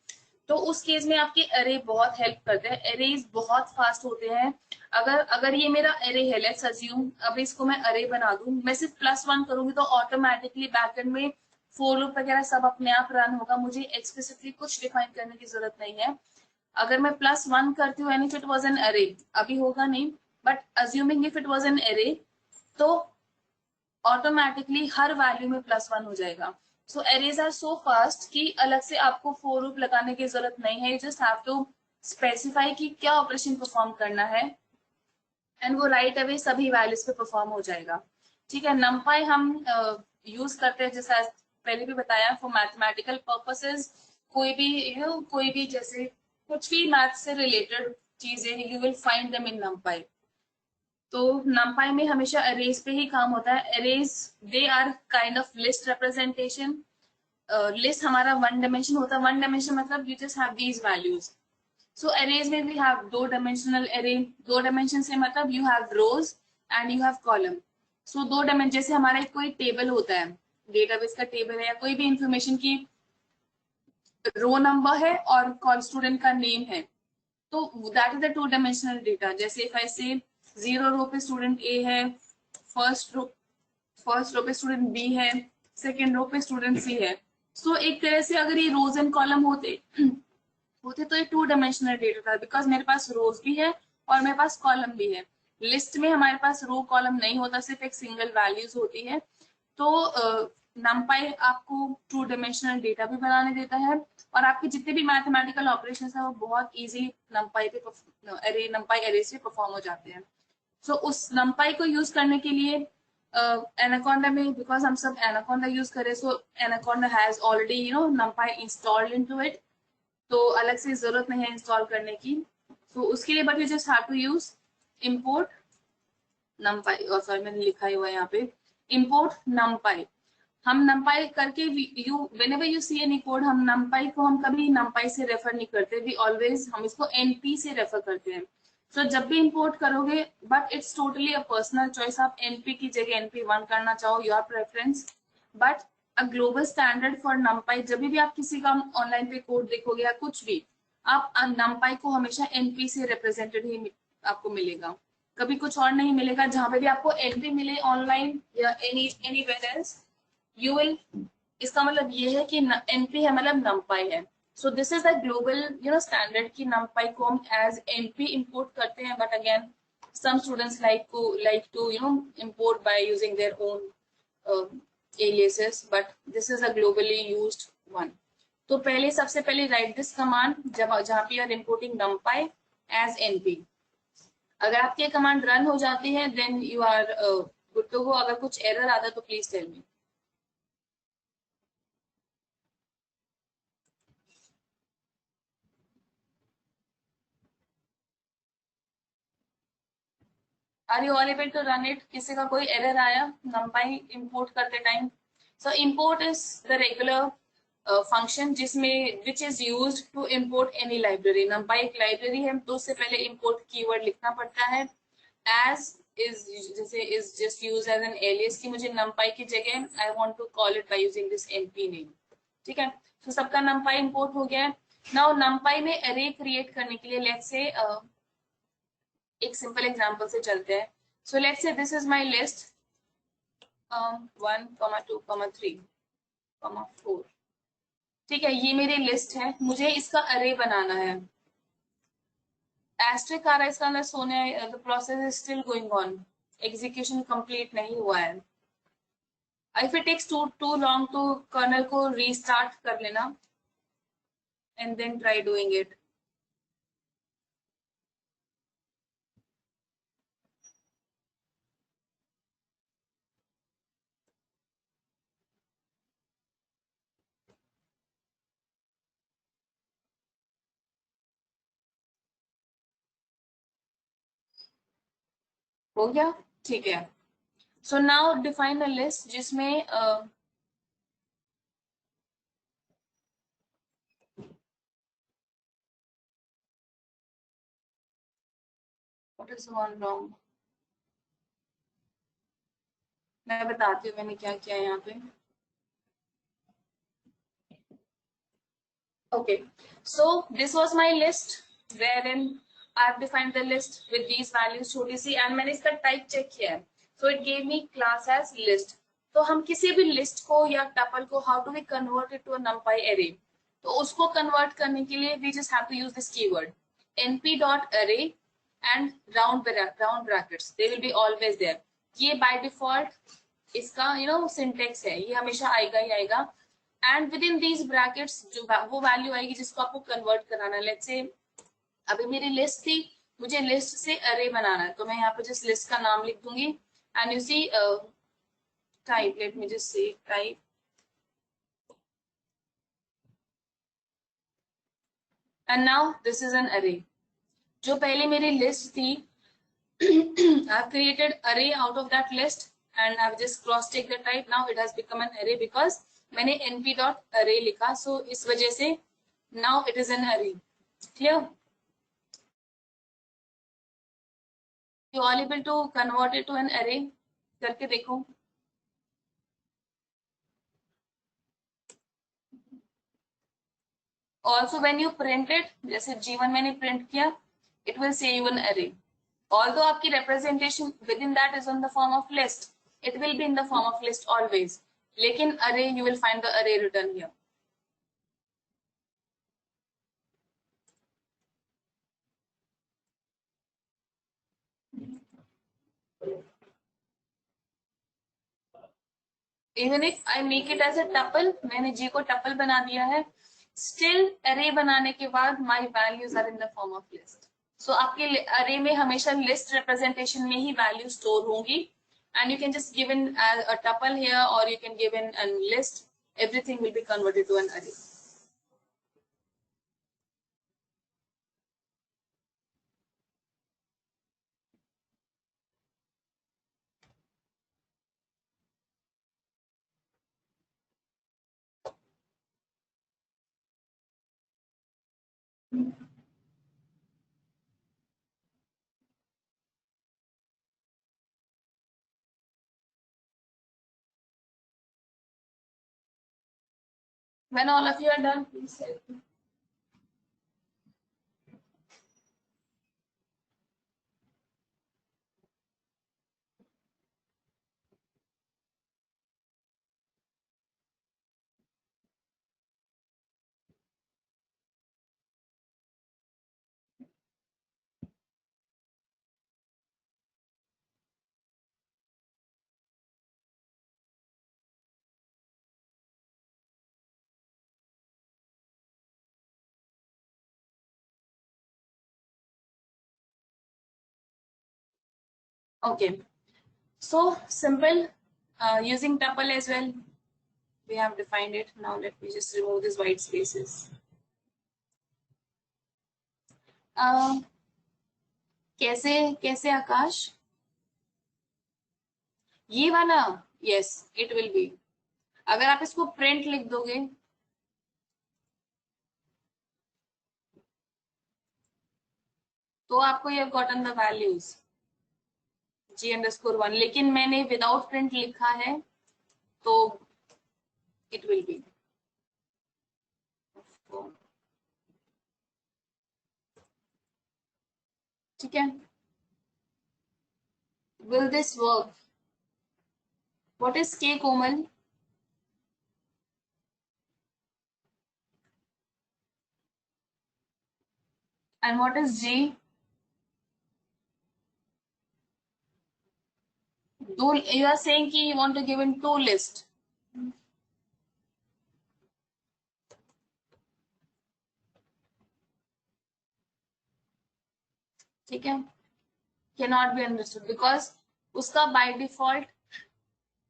[SPEAKER 1] तो उस केस में आपके अरे बहुत हेल्प करते हैं, अरेज बहुत फास्ट होते हैं। अगर अगर ये मेरा अरे है, लेट्स अज्यूम अब इसको मैं अरे बना दूं, मैं सिर्फ +1 करूंगी तो ऑटोमेटिकली बैकएंड में फोर लूप वगैरह सब अपने आप रन होगा, मुझे एक्सप्लिसिटली कुछ डिफाइन करने की जरूरत नहीं है। अगर मैं +1 करती हूँ and if it was an अरे, अभी होगा नहीं but assuming if it was an अरे, तो ऑटोमेटिकली हर वैल्यू में +1 हो जाएगा। सो एरेज आर सो फास्ट कि अलग से आपको फोर लूप लगाने की जरूरत नहीं है, you just have to specify कि क्या ऑपरेशन परफॉर्म करना है एंड वो राइट अवे सभी वैल्यूज पे परफॉर्म हो जाएगा। ठीक है, नमपाई हम यूज करते हैं जैसा पहले भी बताया फॉर मैथमेटिकल पर्पसेस, कोई भी कोई भी जैसे कुछ भी मैथ से रिलेटेड चीजें you will find them in नमपाई। तो नमपाई में हमेशा अरेज पे ही काम होता है। Arrays they are kind of list representation. List हमारा वन डायमेंशन होता है, वन डायमेंशन मतलब you just have these values. So arrays में वी हैव दो डायमेंशनल अरे, दो डायमेंशन से मतलब you have rows and you have column. So दो डायमेंशन जैसे हमारा एक कोई टेबल होता है, डेटाबेस का टेबल है या कोई भी इंफॉर्मेशन की रो नंबर है और कॉल स्टूडेंट का नेम है, तो that is the two dimensional data. जैसे इफ आई से 0 रो पे स्टूडेंट ए है, फर्स्ट रो पे स्टूडेंट बी है, सेकेंड रो पे स्टूडेंट सी है। सो एक तरह से अगर ये रोज एंड कॉलम होते होते तो ये टू डायमेंशनल डेटा था, बिकॉज मेरे पास रोज भी है और मेरे पास कॉलम भी है। लिस्ट में हमारे पास रो कॉलम नहीं होता, सिर्फ एक सिंगल वैल्यूज होती है। तो नमपाई आपको टू डायमेंशनल डेटा भी बनाने देता है और आपके जितने भी मैथमेटिकल ऑपरेशंस है वो बहुत इजी नमपाई पे अरे नमपाई अरे से परफॉर्म हो जाते हैं। सो उस नमपाई को यूज करने के लिए एनाकोंडा में, बिकॉज हम सब एनाकोंडा यूज करें, so Anaconda has already NumPy installed into it, तो अलग से जरूरत नहीं है इंस्टॉल करने की। तो उसके लिए but you just have to use import numpy, और सॉरी मैंने लिखा हुआ है यहाँ पे इंपोर्ट नमपाई। हम नमपाई करके you whenever you see any code, हम नमपाई को हम कभी नमपाई से रेफर नहीं करते, वी ऑलवेज हम इसको एनपी से रेफर करते हैं। सो जब भी इंपोर्ट करोगे, but it's totally a personal choice, आप एनपी की जगह NP1 करना चाहो, your preference. But a global standard for नमपाई, जब भी आप किसी का ऑनलाइन पे कोड देखोगे या कुछ भी, आप नमपाई को हमेशा NP से रिप्रेजेंटेड ही आपको मिलेगा, कभी कुछ और नहीं मिलेगा। जहां पे भी आपको NP मिले ऑनलाइन या एनीवेयर एल्स, यू विल, इसका मतलब ये है कि NP है मतलब नमपाई है। सो this is the global standard की नमपाई को हम एज NP इंपोर्ट करते हैं, but again some students like to import by using their own aliases, but this is a globally used one. तो पहले सबसे पहले write this command जब जहाँ पे you're importing numpy as NP। अगर आपकी ये कमांड रन हो जाती है then you are good to go. अगर कुछ एरर आता है तो please tell me. Are you all able to run it? किसी का कोई एरर आया numpy इंपोर्ट करते time? So import is the regular function जिसमें which is used to import any library. numpy एक लाइब्रेरी है तो उससे पहले इंपोर्ट कीवर्ड लिखना पड़ता है। एज is जैसे is just used as an alias कि मुझे numpy की जगह I want to call it by using this NP name। ठीक है, तो सबका numpy इंपोर्ट हो गया है। नाउ numpy में array क्रिएट करने के लिए लेट्स से एक सिंपल एग्जांपल से चलते हैं। So let's say this is my list 1, 2, 3, 4। ठीक है, ये मेरी लिस्ट है, मुझे इसका अरे बनाना है। एस्ट्रिक आ रहा है, इसका अंदर सोने, the process is still going on, execution complete नहीं हुआ है। If it takes too long तो कर्नल को रीस्टार्ट कर लेना and then try doing it. हो गया? ठीक है। So now define a list जिसमें What is gone wrong? मैं बताती हूँ मैंने क्या किया यहाँ पे. Okay, so this was my list wherein I've defined the list with these values छोटी सी, and मैंने इसका type check किया है. So it gave me class as list. तो हम किसी भी list को या tuple को how do we convert it to a numpy array? तो उसको convert करने के लिए we just have to use this keyword np.array and round brackets. They will be always there. ये by default इसका syntax है, ये हमेशा आएगा ही आएगा. And with in these brackets जो वो वैल्यू आएगी जिसको आपको कन्वर्ट कराना है. लेट्स से अभी मेरी लिस्ट थी, मुझे लिस्ट से अरे बनाना है, तो मैं यहाँ पे जिस लिस्ट का नाम लिख दूंगी and you see type, let me just say type and now this is an array. जो पहले मेरी लिस्ट थी I have created array out of that list and I have just cross check the type. Now it has become an array because मैंने np.array लिखा, so इस वजह से now it is an array. Clear? You all able to convert it to an array? करके देखो. Also when you print it, जैसे G1 मैंने print किया, it will say you an array. Although आपकी representation within that is on the form of list, it will be in the form of list always, लेकिन array you will find the array written here. Even if I make it as a tuple, मैंने G को tuple बना दिया है, still array बनाने के बाद my values are in the form of list. So आपके array में हमेशा list representation में ही values store होंगी. And you can just give in a tuple here, or you can give in a list. Everything will be converted to an array. When all of you are done, please help me. Okay, so simple, using tuple as well. We have defined it. Now let me just remove these white spaces. कैसे आकाश? ये वाला, yes, it will be. अगर आप इसको print लिख दोगे तो आपको you have gotten the values G_1, लेकिन मैंने without print लिखा है तो it will be. ठीक है? Will this work? What is K, Komal? And what is G? You are saying कि you want to give in 2 list. ठीक है? Cannot be understood because उसका by default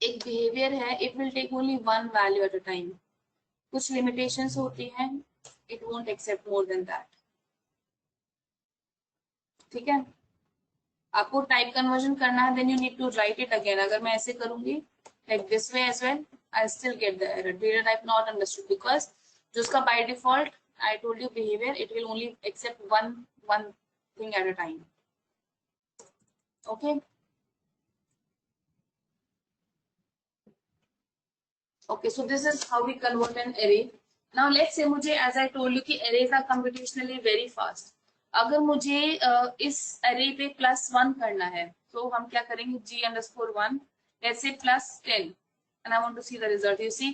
[SPEAKER 1] एक behavior है, it will take only one value at a time. कुछ limitations होती हैं, it won't accept more than that. ठीक है? आपको टाइप कन्वर्जन करना है, then you need to write it again. अगर मैं ऐसे करूंगी like this way as well, I still get the error. Data type not understood because जो उसका by default I told you behavior, it will only accept one thing at a time. Okay. Okay, so this is how we convert an array. Now let's say मुझे, as I told you, कि arrays are computationally very fast. अगर मुझे इस array पे +1 करना है, तो हम क्या करेंगे? g_1, let's say +10, and I want to see the result. You see,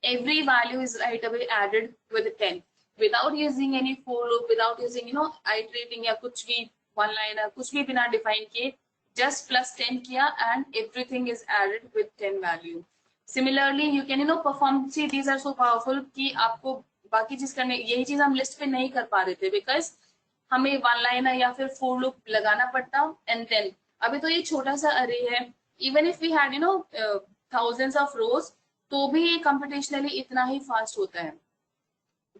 [SPEAKER 1] every value is right away added with 10, without using any for loop, without using iterating या कुछ भी one liner, कुछ भी बिना define किए, just +10 किया and everything is added with 10 value. Similarly, you can perform. See, these are so powerful कि आपको बाकी चीज करने, यही चीज हम लिस्ट पे नहीं कर पा रहे थे बिकॉज हमें वन लाइनर या फिर फोर लूप लगाना पड़ता. एंड देन अभी तो ये छोटा सा अरे है, even if we had thousands of rows, तो भी ये कंप्यूटेशनली इतना ही फास्ट होता है.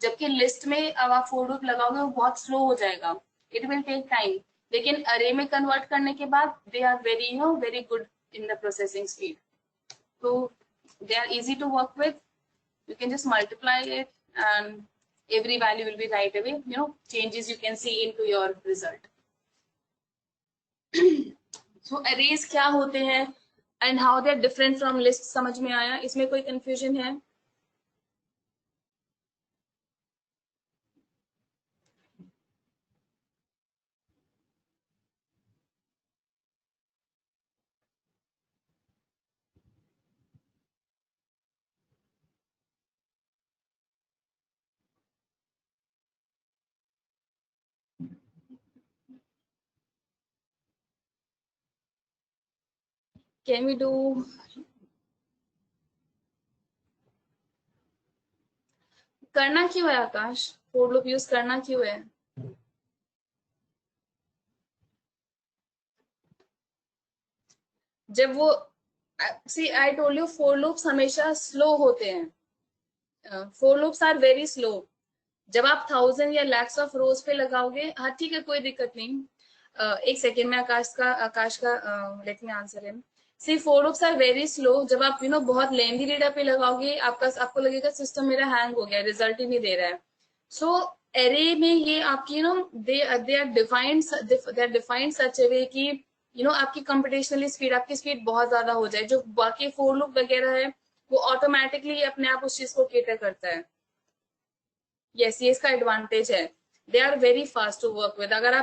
[SPEAKER 1] जबकि लिस्ट में अब आप फोर लूप लगाओगे वो बहुत स्लो हो जाएगा, इट विल टेक टाइम. लेकिन अरे में कन्वर्ट करने के बाद they are very very good in the processing speed. तो they are easy to work with. You can just multiply it and every value will be right away, changes you can see into your result. So arrays क्या होते हैं and how they are different from lists, समझ में आया? इसमें कोई confusion है? Can we do करना क्यों है आकाश? for loop यूज करना क्यों है? जब वो see I told you for loops हमेशा slow होते हैं. for loops are very slow. जब आप 1000 या lakhs ऑफ रोज पे लगाओगे, हाँ ठीक है कोई दिक्कत नहीं. एक सेकेंड में आकाश का let me answer him. See for loops are very slow. जब आप बहुत लेंथी डेटा पे लगाओगे, आपको लगेगा सिस्टम मेरा हैंग हो गया, रिजल्ट ही नहीं दे रहा है. सो एरे में ये आपकी दे आर डिफाइंड सच ए वे कि आपकी कंप्यूटेशनली स्पीड, आपकी स्पीड बहुत ज्यादा हो जाए. जो बाकी फोर लूप वगैरह है वो ऑटोमेटिकली अपने आप उस चीज को केटर करता है. यस, ये इसका एडवांटेज है. They are very fast to work with. अगर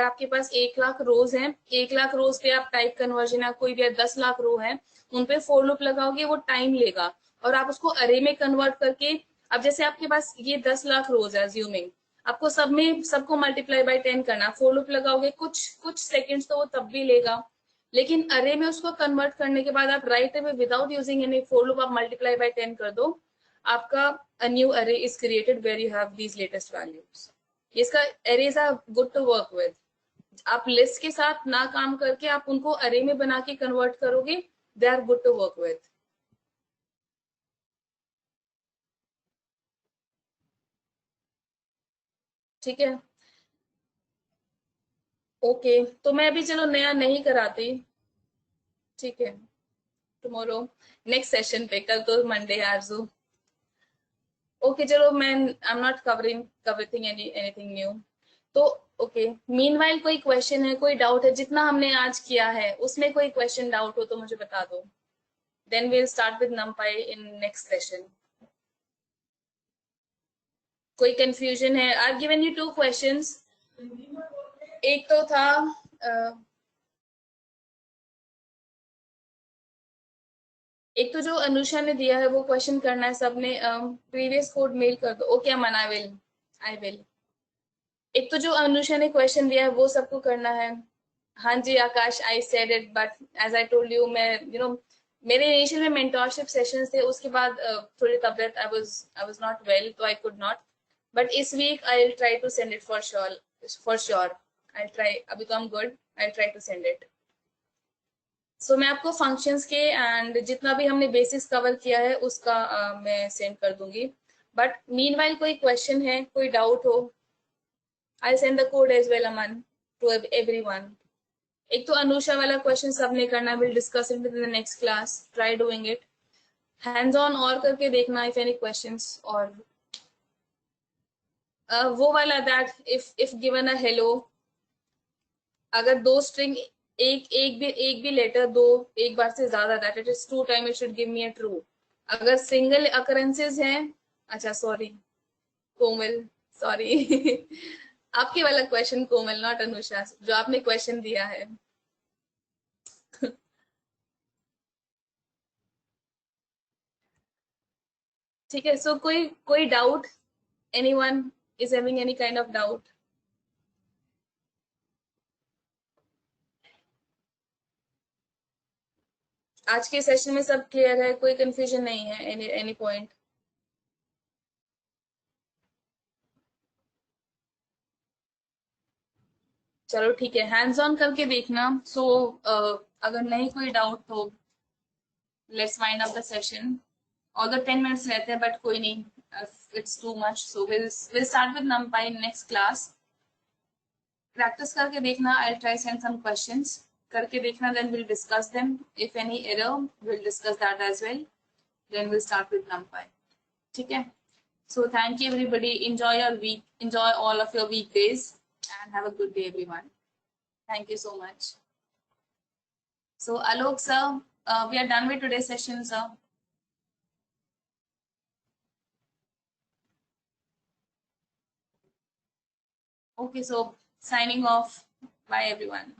[SPEAKER 1] आपके पास 1 लाख रोज हैं, 1 लाख रोज पे आप टाइप कन्वर्जन या कोई भी 10 लाख रो है, उन पे फोर लूप लगाओगे वो टाइम लेगा. और आप उसको अरे में कन्वर्ट करके, अब जैसे आपके पास ये 10 लाख रोज है अज्यूमिंग, आपको सबको मल्टीप्लाई बाय 10 करना, फोर लूप लगाओगे कुछ सेकेंड्स तो वो तब भी लेगा. लेकिन अरे में उसको कन्वर्ट करने के बाद आप right away without using any for loop आप मल्टीप्लाई बाय 10 कर दो, आपका a new array is created where you have these latest values. इसका arrays are good to work with. आप लिस्ट के साथ ना काम करके आप उनको array में बना के कन्वर्ट करोगे, they are good to work with. ठीक है, ओके. तो मैं अभी चलो नया नहीं कराती, ठीक है. टुमारो नेक्स्ट सेशन पे, कल तो मंडे है आरजू. ओके चलो, मैं I am not covering anything new. तो ओके, मीनवाइल कोई क्वेश्चन है, कोई डाउट है? जितना हमने आज किया है उसमें कोई क्वेश्चन डाउट हो तो मुझे बता दो. Then we will start with numpy in next session. कोई कंफ्यूजन है? I have given you 2 questions. एक तो था एक तो जो अनुषा ने दिया है वो क्वेश्चन करना है सबने. प्रीवियस कोड मेल कर दो. Okay Aman, I will. एक तो जो अनुषा ने क्वेश्चन दिया है वो सबको करना है. हाँ जी Akash, I said it, but as I told you, मैं मेरे इनिशियल में मेंटोरशिप सेशंस थे, उसके बाद थोड़ी तबियत, आई वाज नॉट वेल, तो आई कुड नॉट. बट इस week I will try to send it for sure. I try, अभी तो I am good, I try to send it. So मैं आपको फंक्शंस के एंड जितना भी हमने बेसिक्स कवर किया है उसका मैं सेंड कर दूंगी. बट मीनवाइल कोई क्वेश्चन है, कोई डाउट हो, I'll send the code as well, Aman, to everyone. एक तो अनुषा वाला क्वेश्चन सबने करना, we'll discuss it in the next class. Try doing it. Hands on और करके देखना if any questions. और वो वाला that if given a hello, अगर 2 स्ट्रिंग एक भी लेटर दो एक बार से ज्यादा, that it is 2 time, it should give me a true. अगर सिंगल अकरेंसेस हैं, अच्छा सॉरी कोमल, सॉरी आपके वाला क्वेश्चन कोमल, नॉट अनुषा, जो आपने क्वेश्चन दिया है। ठीक है, सो कोई कोई doubt, anyone is having any kind of doubt? आज के सेशन में सब क्लियर है, कोई कंफ्यूजन नहीं है, एनी पॉइंट? चलो ठीक है, हैंड्स ऑन करके देखना। सो अगर नहीं कोई डाउट तो let's wind up the session. All the 10 minutes रहते हैं, बट कोई नहीं, it's too much, so will start with numpy in next class. Practice करके देखना, I try send some questions करके देखना, then will discuss them, if any error will discuss that as well, then will start with numpy। ठीक है, so thank you everybody, enjoy your week, enjoy all of your weekdays, and have a good day everyone. Thank you so much. So Alok sir, we are done with today's session, sir. Okay, so signing off. Bye everyone.